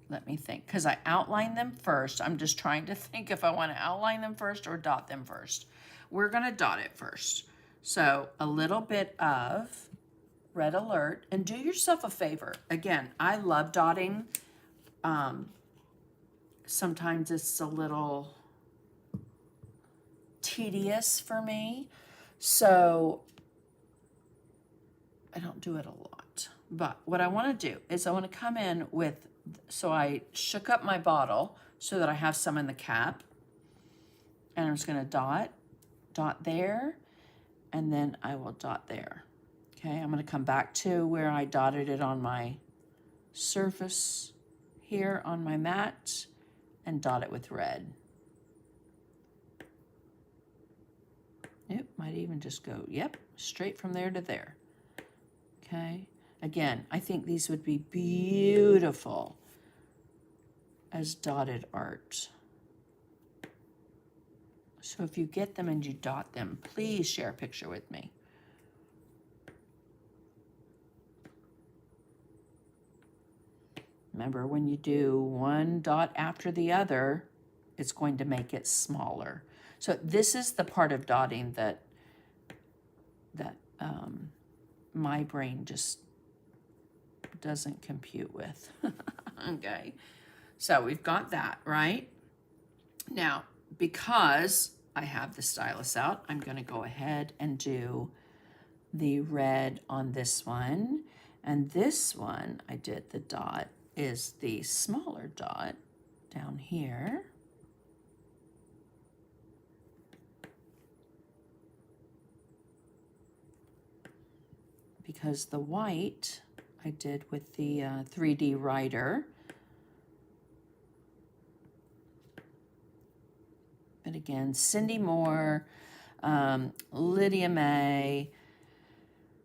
Let me think, because I outlined them first. I'm just trying to think if I want to outline them first or dot them first. We're going to dot it first. So a little bit of red alert, and do yourself a favor. Again, I love dotting. Sometimes it's a little tedious for me, so I don't do it a lot. But what I want to do is I want to come in with, so I shook up my bottle so that I have some in the cap, and I'm just going to dot there, and then I will dot there. Okay, I'm going to come back to where I dotted it on my surface here on my mat and dot it with red. It might even just go, yep, straight from there to there. Okay, again, I think these would be beautiful as dotted art. So if you get them and you dot them, please share a picture with me. Remember, when you do one dot after the other, it's going to make it smaller. So this is the part of dotting that my brain just doesn't compute with. Okay, so we've got that, right? Now, because I have the stylus out, I'm going to go ahead and do the red on this one. And this one, I did the dot, is the smaller dot down here. Because the white I did with the 3D writer. But again, Cindy Moore, Lydia May,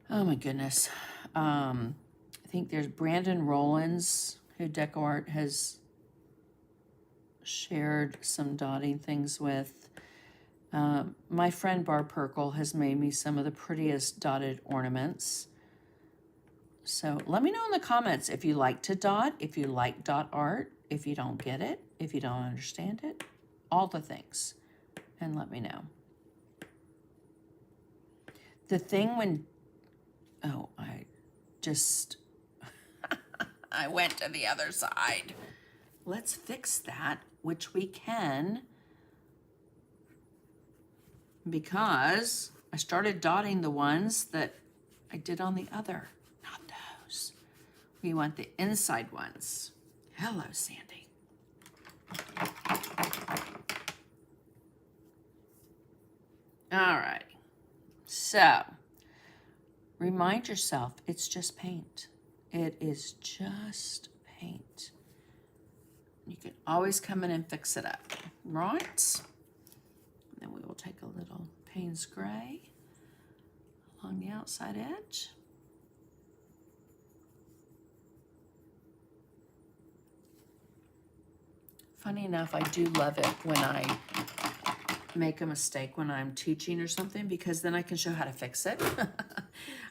oh my goodness. I think there's Brandon Rollins, who DecoArt has shared some dotting things with. My friend Barb Perkle has made me some of the prettiest dotted ornaments. So let me know in the comments if you like to dot, if you like dot art, if you don't get it, if you don't understand it, all the things, and let me know. The thing when, oh, I just, I went to the other side. Let's fix that, which we can, because I started dotting the ones that I did on the other, not those. We want the inside ones. Hello, Sandy. All right, so remind yourself, it's just paint. It is just paint. You can always come in and fix it up, right? And then we will take a little Payne's Gray along the outside edge. Funny enough, I do love it when I make a mistake when I'm teaching or something, because then I can show how to fix it.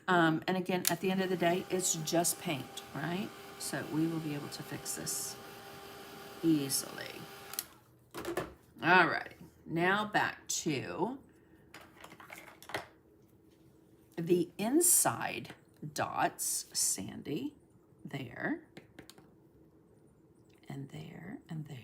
And again, at the end of the day, it's just paint, right? So we will be able to fix this easily. All right, now back to the inside dots, Sandy, there, and there, and there.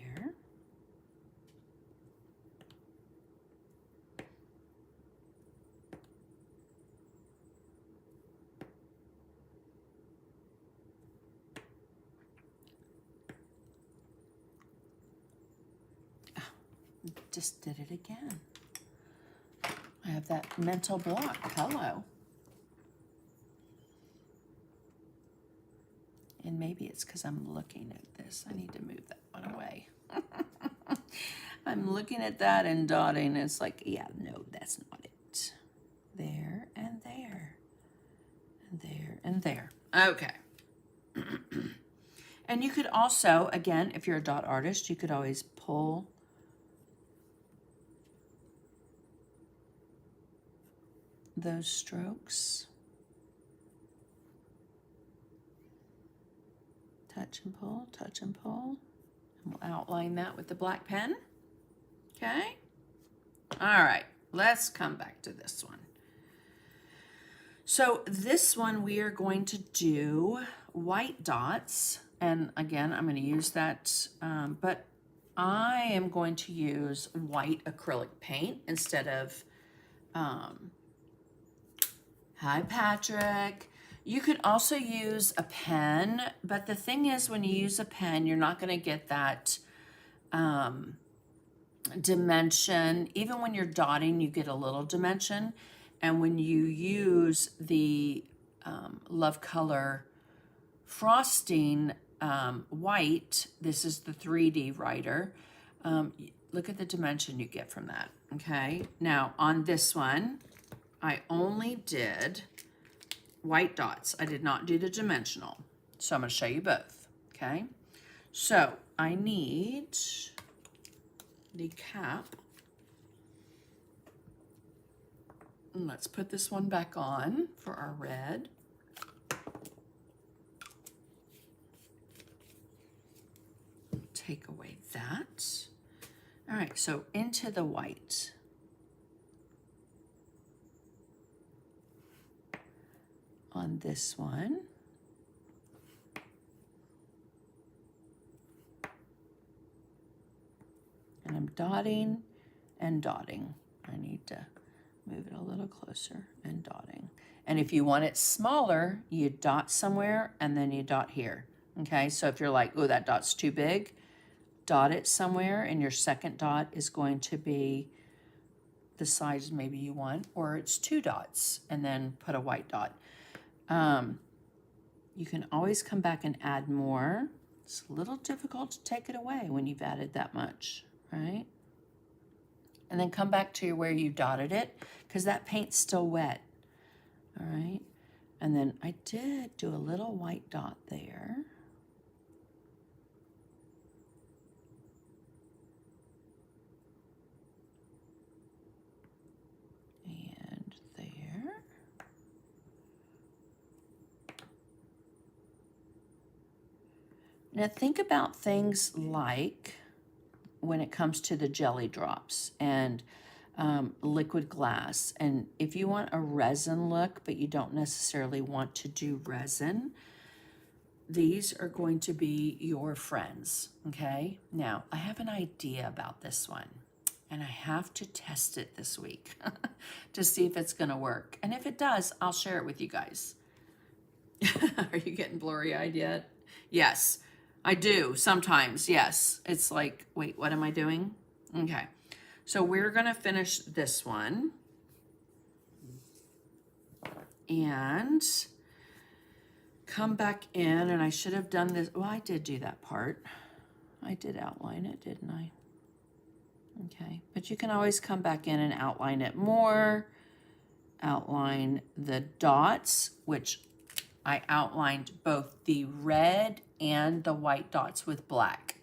Just did it again. I have that mental block. Hello. And maybe it's because I'm looking at this. I need to move that one away. I'm looking at that and dotting. It's like, yeah, no, that's not it. There and there. and there. Okay. And you could also, again, if you're a dot artist, you could always pull those strokes. Touch and pull, touch and pull. And we'll outline that with the black pen. Okay. All right, let's come back to this one. So this one we are going to do white dots. And again, I'm going to use that, but I am going to use white acrylic paint instead of, hi Patrick. You could also use a pen, but the thing is when you use a pen, you're not going to get that dimension. Even when you're dotting, you get a little dimension. And when you use the Love Color frosting white, this is the 3D writer, look at the dimension you get from that, okay? Now, on this one, I only did white dots. I did not do the dimensional. So I'm going to show you both, okay? So I need the cap. And let's put this one back on for our red. Take away that. All right, so into the white. On this one. And I'm dotting and dotting. I need to move it a little closer and dotting. And if you want it smaller, you dot somewhere and then you dot here. Okay, so if you're like, oh, that dot's too big, dot it somewhere and your second dot is going to be the size maybe you want, or it's 2 dots and then put a white dot. You can always come back and add more. It's a little difficult to take it away when you've added that much, right? And then come back to where you dotted it because that paint's still wet, all right? And then I did do a little white dot there. And there. Now think about things like when it comes to the jelly drops and liquid glass. And if you want a resin look, but you don't necessarily want to do resin, these are going to be your friends, okay? Now, I have an idea about this one, and I have to test it this week to see if it's gonna work. And if it does, I'll share it with you guys. Are you getting blurry-eyed yet? Yes. I do sometimes, yes. It's like, wait, what am I doing? Okay, so we're gonna finish this one. And come back in, and I should have done this. Well, I did do that part. I did outline it, didn't I? Okay, but you can always come back in and outline it more. Outline the dots, which I outlined both the red and the white dots with black,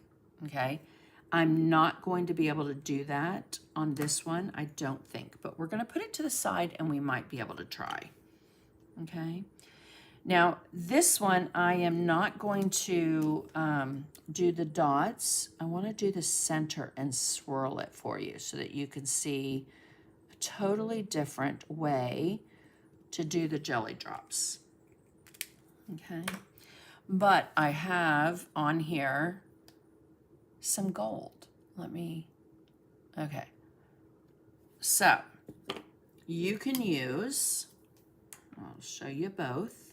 okay? I'm not going to be able to do that on this one, I don't think, but we're gonna put it to the side and we might be able to try, okay? Now, this one, I am not going to do the dots. I wanna do the center and swirl it for you so that you can see a totally different way to do the jelly drops. Okay, but I have on here some gold. Okay. So you can use, I'll show you both,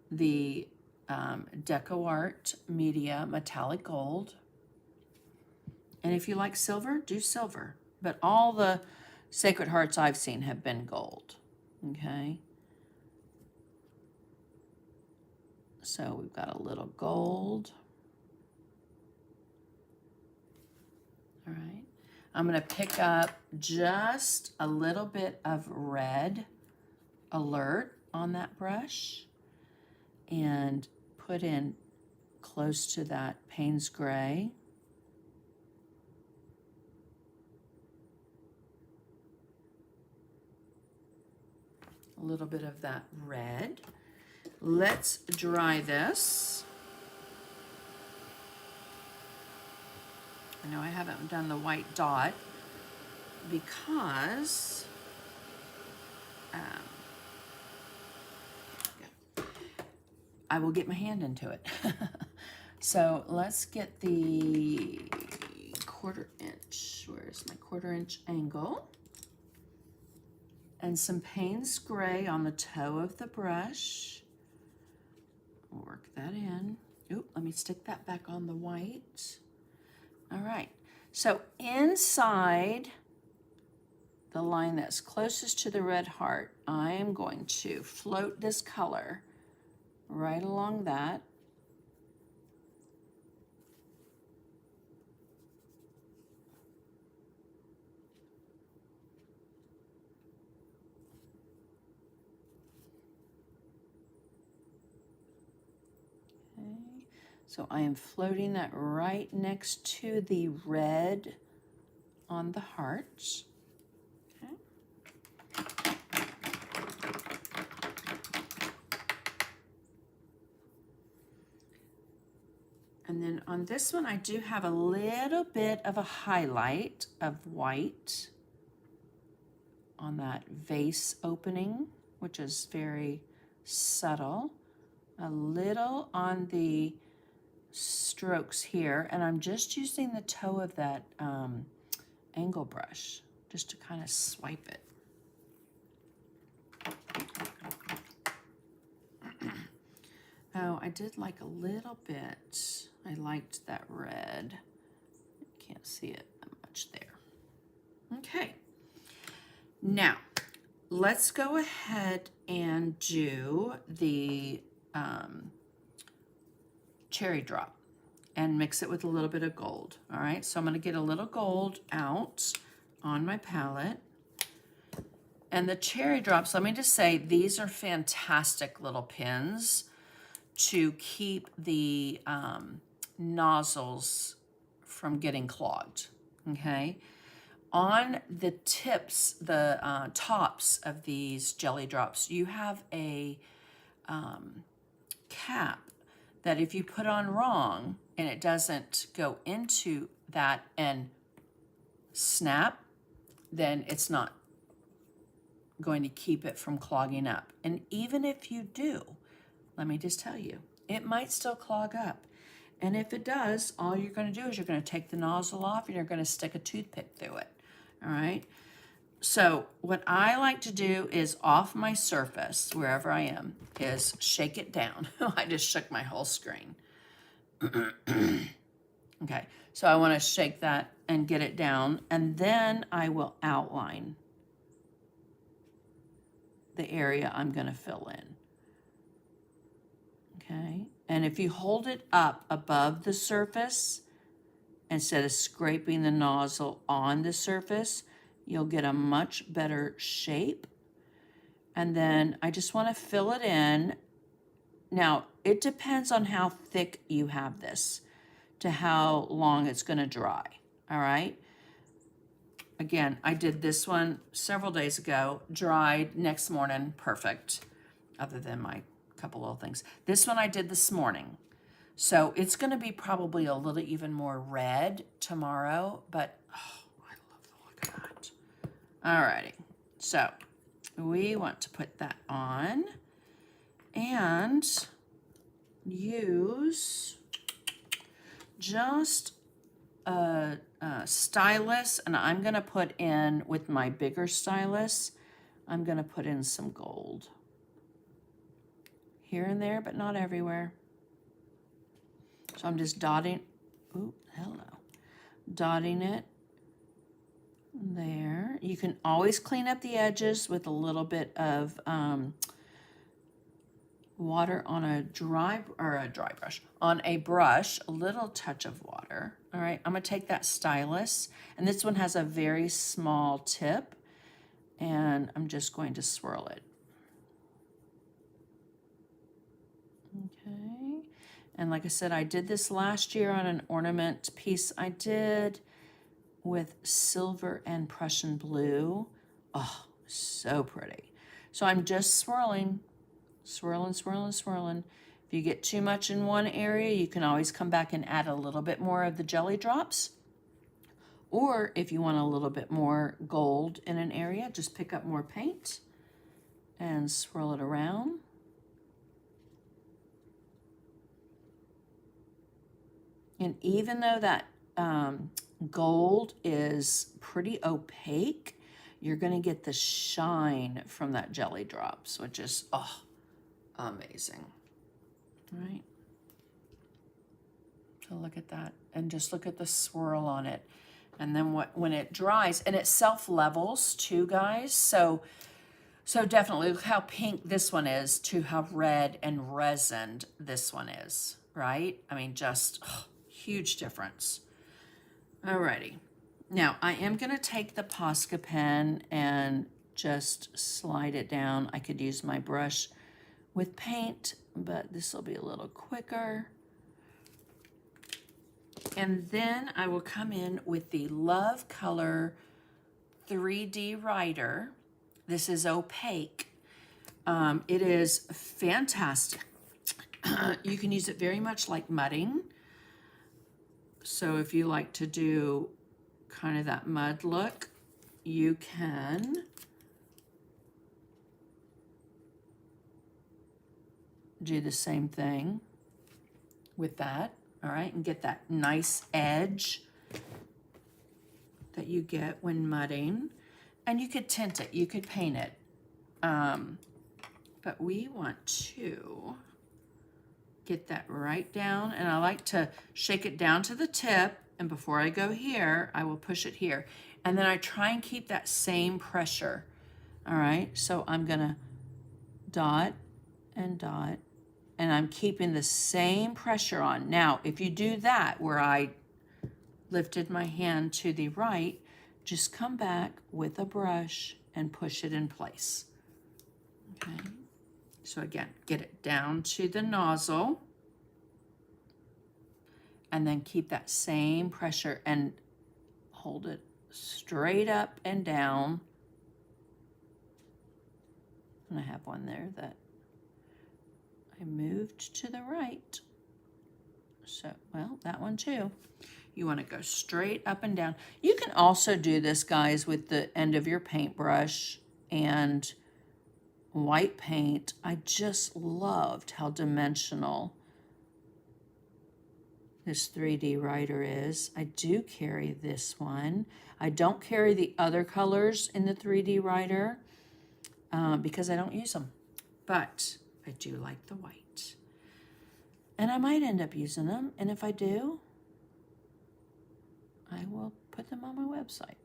the DecoArt Media Metallic Gold. And if you like silver, do silver. But all the Sacred Hearts I've seen have been gold, okay? So we've got a little gold. All right. I'm going to pick up just a little bit of red alert on that brush. and put in close to that Payne's Gray. A little bit of that red. Let's dry this. I know I haven't done the white dot because I will get my hand into it. So let's get the 1/4 inch. Where's my 1/4 inch angle? And some Payne's Gray on the toe of the brush. Work that in. Oop, let me stick that back on the white. All right, so inside the line that's closest to the red heart, I'm going to float this color right along that. So I am floating that right next to the red on the heart. Okay. And then on this one, I do have a little bit of a highlight of white on that vase opening, which is very subtle. A little on the strokes here, and I'm just using the toe of that angle brush just to kind of swipe it. Oh, I did like a little bit. I liked that red. Can't see it that much there. Okay. Now, let's go ahead and do the cherry drop and mix it with a little bit of gold. All right, so I'm going to get a little gold out on my palette. And the cherry drops, let me just say, these are fantastic little pins to keep the nozzles from getting clogged, okay? On the tips, the tops of these jelly drops, you have a cap that if you put on wrong and it doesn't go into that and snap, then it's not going to keep it from clogging up. And even if you do, let me just tell you, it might still clog up. And if it does, all you're going to do is you're going to take the nozzle off and you're going to stick a toothpick through it. All right. So what I like to do is off my surface, wherever I am, is shake it down. I just shook my whole screen. Okay, so I want to shake that and get it down, and then I will outline the area I'm going to fill in. Okay, and if you hold it up above the surface, instead of scraping the nozzle on the surface, you'll get a much better shape. And then I just want to fill it in. Now, it depends on how thick you have this to how long it's going to dry. All right. Again, I did this one several days ago, dried next morning, perfect, other than my couple little things. This one I did this morning. So it's going to be probably a little even more red tomorrow, but oh, I love the look of that. Alrighty, so we want to put that on and use just a stylus, and I'm going to put in, with my bigger stylus, I'm going to put in some gold. Here and there, but not everywhere. So I'm just dotting, ooh, hello, dotting it there. You can always clean up the edges with a little bit of water on a dry brush, on a brush, a little touch of water. All right, I'm gonna take that stylus, and this one has a very small tip, and I'm just going to swirl it. And like I said, I did this last year on an ornament piece I did with silver and Prussian blue. Oh, so pretty. So I'm just swirling, swirling, swirling, swirling. If you get too much in one area, you can always come back and add a little bit more of the jelly drops. Or if you want a little bit more gold in an area, just pick up more paint and swirl it around. And even though that gold is pretty opaque, you're going to get the shine from that jelly drops, which is, oh, amazing. All right. So look at that. And just look at the swirl on it. And then when it dries, and it self-levels too, guys. So definitely look how pink this one is to how red and resined this one is, right? I mean, just huge difference. Alrighty. Now, I am going to take the Posca pen and just slide it down. I could use my brush with paint, but this will be a little quicker. And then I will come in with the Love Color 3D Writer. This is opaque. It is fantastic. You can use it very much like mudding. So if you like to do kind of that mud look, you can do the same thing with that, all right, and get that nice edge that you get when mudding. And you could tint it, you could paint it, but we want to get that right down, and I like to shake it down to the tip, and before I go here, I will push it here. And then I try and keep that same pressure, all right? So I'm gonna dot and dot, and I'm keeping the same pressure on. Now, if you do that, where I lifted my hand to the right, just come back with a brush and push it in place, okay? So again, get it down to the nozzle and then keep that same pressure and hold it straight up and down. And I have one there that I moved to the right. So, well, that one too. You want to go straight up and down. You can also do this, guys, with the end of your paintbrush and white paint. I just loved how dimensional this 3D writer is. I do carry this one. I don't carry the other colors in the 3D writer because I don't use them, but I do like the white. And I might end up using them, and if I do, I will put them on my website.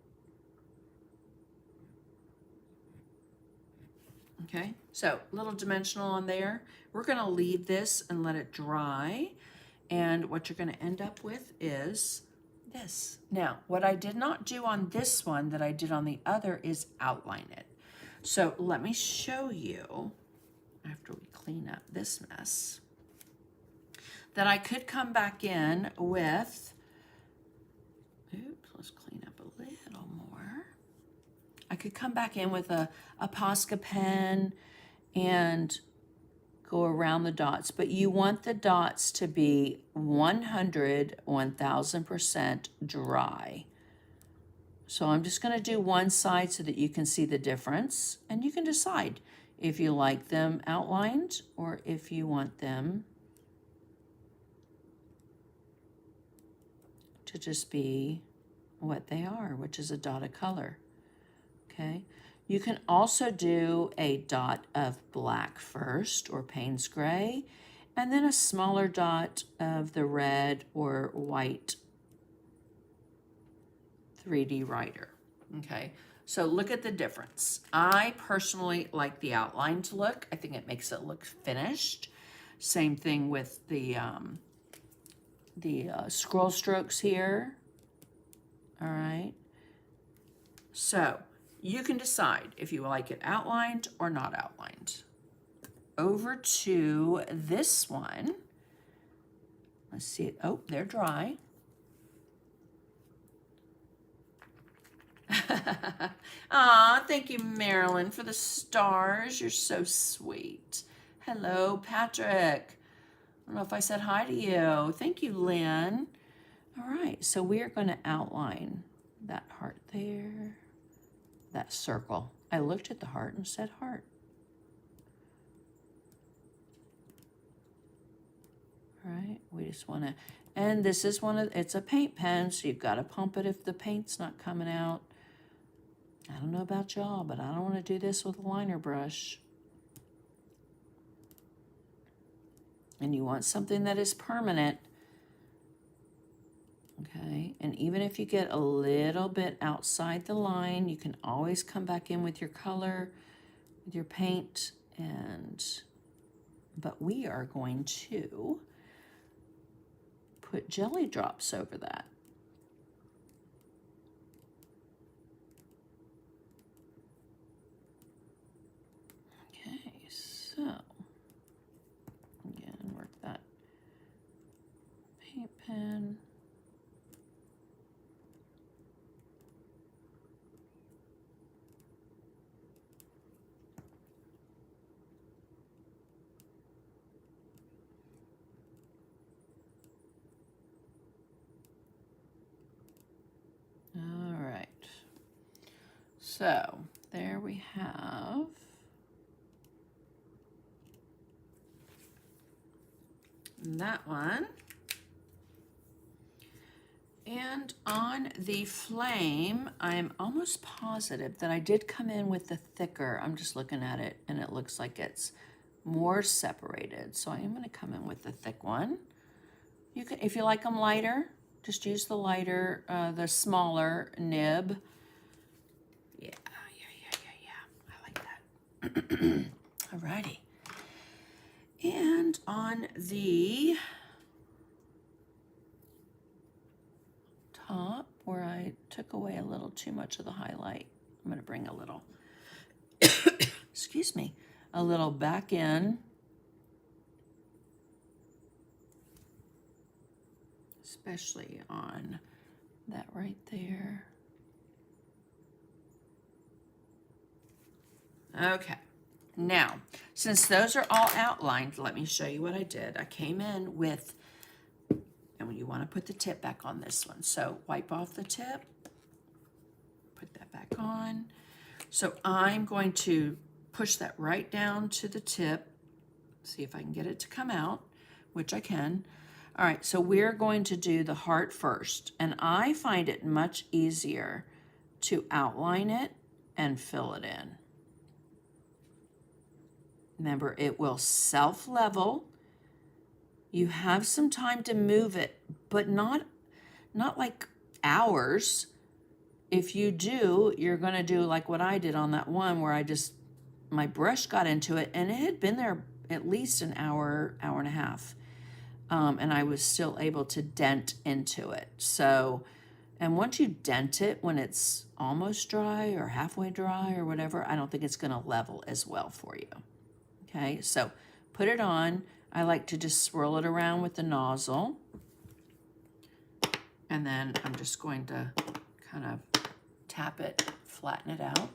Okay, so little dimensional on there. We're gonna leave this and let it dry. And what you're gonna end up with is this. Now, what I did not do on this one that I did on the other is outline it. So let me show you, after we clean up this mess, that I could come back in with, oops, let's clean up a little more. I could come back in with a Posca pen and go around the dots, but you want the dots to be 1000% dry. So I'm just going to do one side so that you can see the difference, and you can decide if you like them outlined or if you want them to just be what they are, which is a dot of color. Okay, you can also do a dot of black first, or Payne's gray, and then a smaller dot of the red or white 3D writer. Okay, so look at the difference. I personally like the outlined look. I think it makes it look finished. Same thing with the scroll strokes here. All right, so you can decide if you like it outlined or not outlined. Over to this one, Let's see. Oh, they're dry. Aw, thank you, Marilyn, for the stars. You're so sweet. Hello, Patrick. I don't know if I said hi to you. Thank you, Lynn. All right, so we are going to outline that heart there, that circle. I looked at the heart and said heart. All right, we just want to, and this is it's a paint pen, so you've got to pump it if the paint's not coming out. I don't know about y'all, but I don't want to do this with a liner brush. And you want something that is permanent. Okay, and even if you get a little bit outside the line, you can always come back in with your color, with your paint, but we are going to put jelly drops over that. Okay, so again, work that paint pen. All right, so there we have that one. And on the flame, I'm almost positive that I did come in with the thicker. I'm just looking at it and it looks like it's more separated. So I am going to come in with the thick one. You can, if you like them lighter, just use the lighter, the smaller nib. Yeah. I like that. Alrighty. And on the top, where I took away a little too much of the highlight, I'm going to bring a little, excuse me, a little back in. Especially on that right there. Okay, now, since those are all outlined, let me show you what I did. I came in with, and you want to put the tip back on this one. So wipe off the tip, put that back on. So I'm going to push that right down to the tip, see if I can get it to come out, which I can. All right, so we're going to do the heart first, and I find it much easier to outline it and fill it in. Remember, it will self-level. You have some time to move it, but not like hours. If you do, you're going to do like what I did on that one where my brush got into it, and it had been there at least an hour, hour and a half. And I was still able to dent into it. So, and once you dent it when it's almost dry or halfway dry or whatever, I don't think it's going to level as well for you. Okay, so put it on. I like to just swirl it around with the nozzle. And then I'm just going to kind of tap it, flatten it out.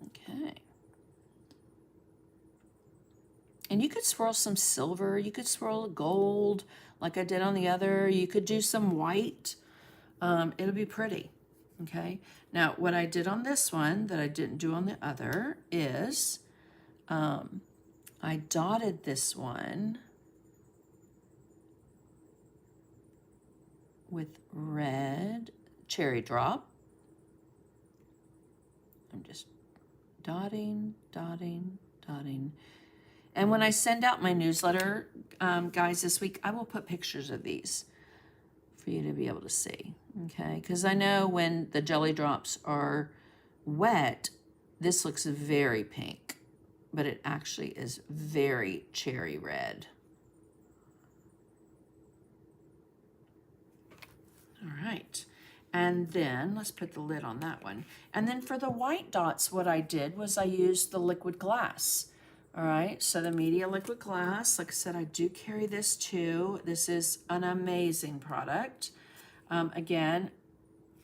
Okay. And you could swirl some silver, you could swirl gold like I did on the other, you could do some white. It'll be pretty, okay? Now, what I did on this one that I didn't do on the other is I dotted this one with red cherry drop. I'm just dotting, dotting, dotting. And when I send out my newsletter, guys, this week, I will put pictures of these for you to be able to see, okay? Because I know when the jelly drops are wet, this looks very pink, but it actually is very cherry red. All right. And then let's put the lid on that one. And then for the white dots, what I did was I used the liquid glass. All right, so the Media liquid glass, like I said, I do carry this too. This is an amazing product. Again,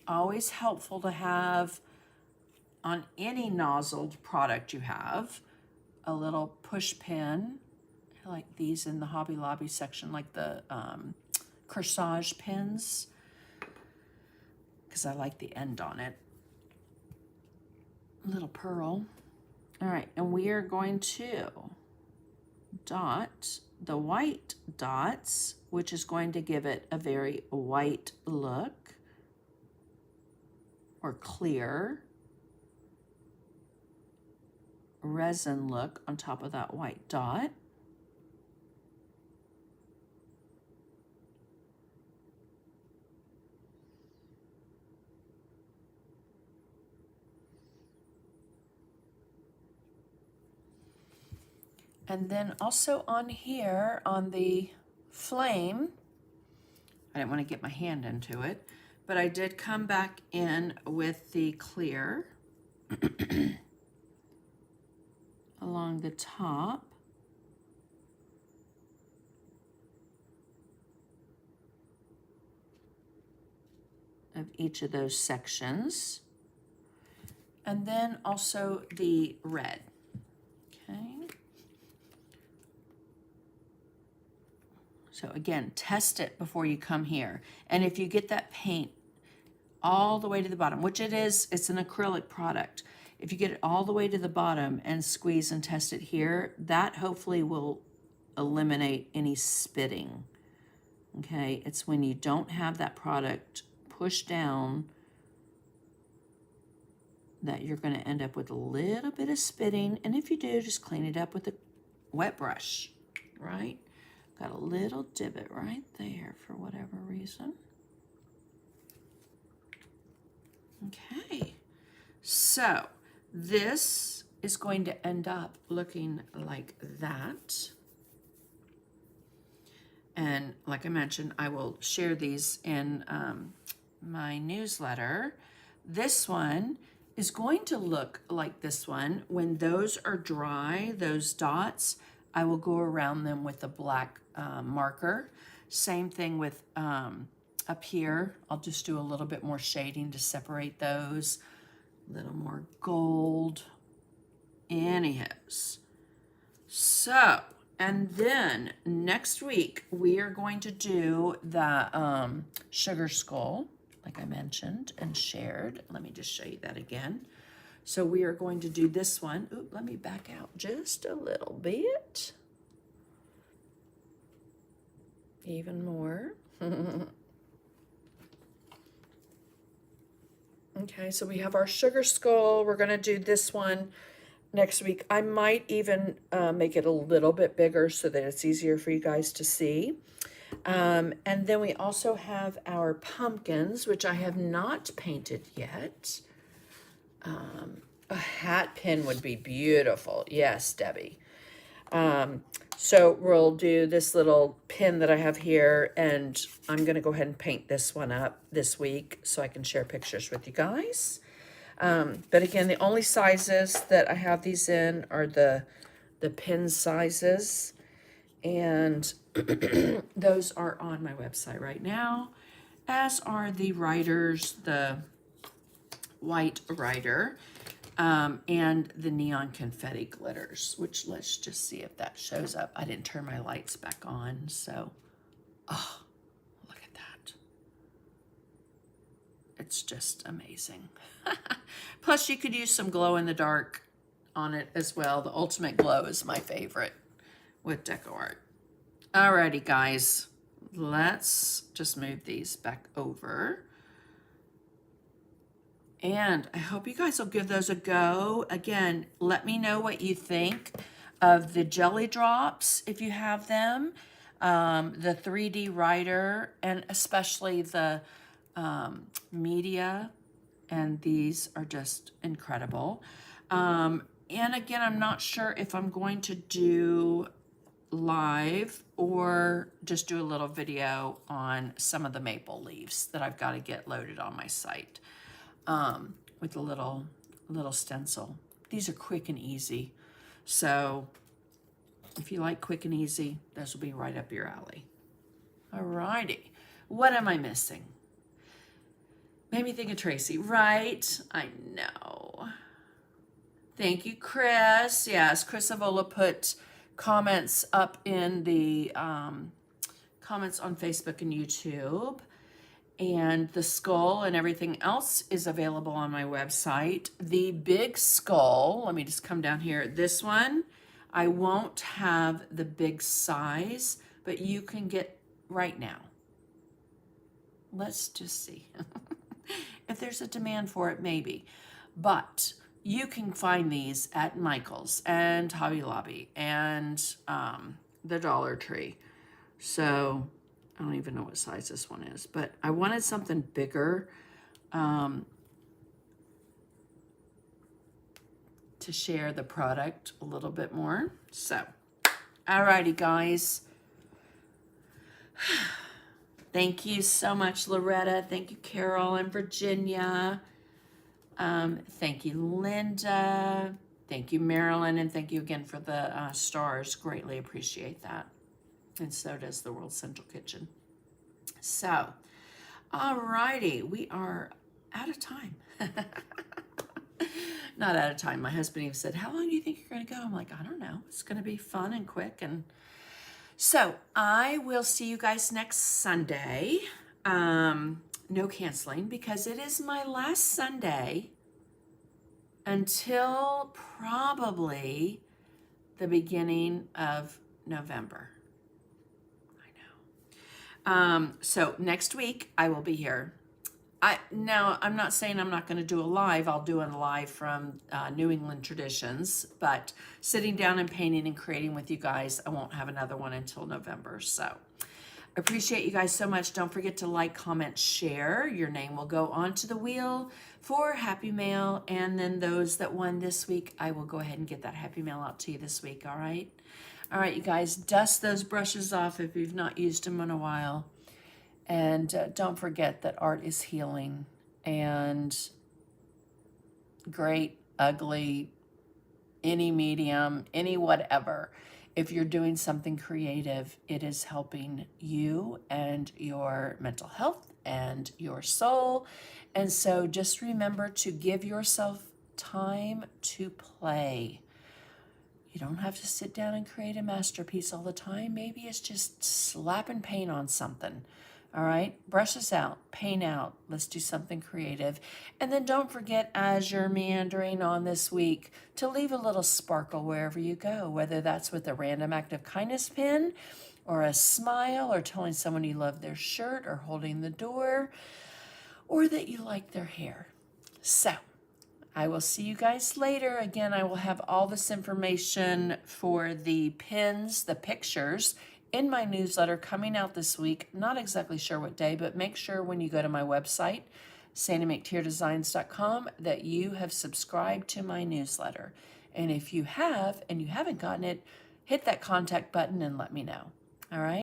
always helpful to have on any nozzled product you have, a little push pin, like these in the Hobby Lobby section, like the corsage pins, because I like the end on it. Little pearl. All right, and we are going to dot the white dots, which is going to give it a very white look, or clear resin look on top of that white dot. And then also on here, on the flame, I didn't want to get my hand into it, but I did come back in with the clear along the top. Of each of those sections. And then also the red, okay? So again, test it before you come here. And if you get that paint all the way to the bottom, which it is, it's an acrylic product. If you get it all the way to the bottom and squeeze and test it here, that hopefully will eliminate any spitting, okay? It's when you don't have that product pushed down that you're gonna end up with a little bit of spitting. And if you do, just clean it up with a wet brush, right? Got a little divot right there for whatever reason. Okay, so this is going to end up looking like that. And like I mentioned, I will share these in my newsletter. This one is going to look like this one. When those are dry, those dots, I will go around them with a black marker. Same thing with up here. I'll just do a little bit more shading to separate those. A little more gold. Anyhows. So, and then next week we are going to do the sugar skull, like I mentioned and shared. Let me just show you that again. So we are going to do this one. Ooh, let me back out just a little bit. Even more. Okay, so we have our sugar skull. We're going to do this one next week. I might even make it a little bit bigger so that it's easier for you guys to see. And then we also have our pumpkins, which I have not painted yet. A hat pin would be beautiful. Yes, Debbie. So we'll do this little pin that I have here, and I'm going to go ahead and paint this one up this week so I can share pictures with you guys. But again, the only sizes that I have these in are the pin sizes, and those are on my website right now, as are the writers, the white writer, and the neon confetti glitters, which let's just see if that shows up. I didn't turn my lights back on, so, oh, look at that. It's just amazing. Plus, you could use some glow in the dark on it as well. The Ultimate Glow is my favorite with DecoArt. Alrighty, guys, let's just move these back over. And I hope you guys will give those a go. Again, let me know what you think of the jelly drops, if you have them, the 3D writer, and especially the media. And these are just incredible. And again, I'm not sure if I'm going to do live or just do a little video on some of the maple leaves that I've got to get loaded on my site with a little stencil. These are quick and easy. So if you like quick and easy, this will be right up your alley. Alrighty. What am I missing? Made me think of Tracy, right? I know. Thank you, Chris. Yes, Chris Avola put comments up in the comments on Facebook and YouTube. And the skull and everything else is available on my website. The big skull, let me just come down here. This one, I won't have the big size, but you can get right now. Let's just see. If there's a demand for it, maybe. But you can find these at Michael's and Hobby Lobby and the Dollar Tree. So I don't even know what size this one is, but I wanted something bigger to share the product a little bit more. So, alrighty, guys. Thank you so much, Loretta. Thank you, Carol and Virginia. Thank you, Linda. Thank you, Marilyn. And thank you again for the stars. Greatly appreciate that. And so does the World Central Kitchen. So, alrighty, we are out of time. Not out of time. My husband even said, how long do you think you're going to go? I'm like, I don't know. It's going to be fun and quick. And so I will see you guys next Sunday. No canceling because it is my last Sunday until probably the beginning of November. So next week I will be here. Now I'm not saying I'm not going to do a live. I'll do a live from New England Traditions, but sitting down and painting and creating with you guys, I won't have another one until November. So appreciate you guys so much. Don't forget to like, comment, share. Your name will go onto the wheel for Happy Mail. And then those that won this week, I will go ahead and get that Happy Mail out to you this week. All right. All right, you guys, dust those brushes off if you've not used them in a while. And don't forget that art is healing. And great, ugly, any medium, any whatever. If you're doing something creative, it is helping you and your mental health and your soul. And so just remember to give yourself time to play. You don't have to sit down and create a masterpiece all the time. Maybe it's just slapping paint on something. All right, brushes out, paint out. Let's do something creative. And then don't forget, as you're meandering on this week, to leave a little sparkle wherever you go, whether that's with a random act of kindness pin or a smile or telling someone you love their shirt or holding the door or that you like their hair. So I will see you guys later. Again, I will have all this information for the pins, the pictures, in my newsletter coming out this week. Not exactly sure what day, but make sure when you go to my website, sandymctierdesigns.com, that you have subscribed to my newsletter. And if you have and you haven't gotten it, hit that contact button and let me know. All right?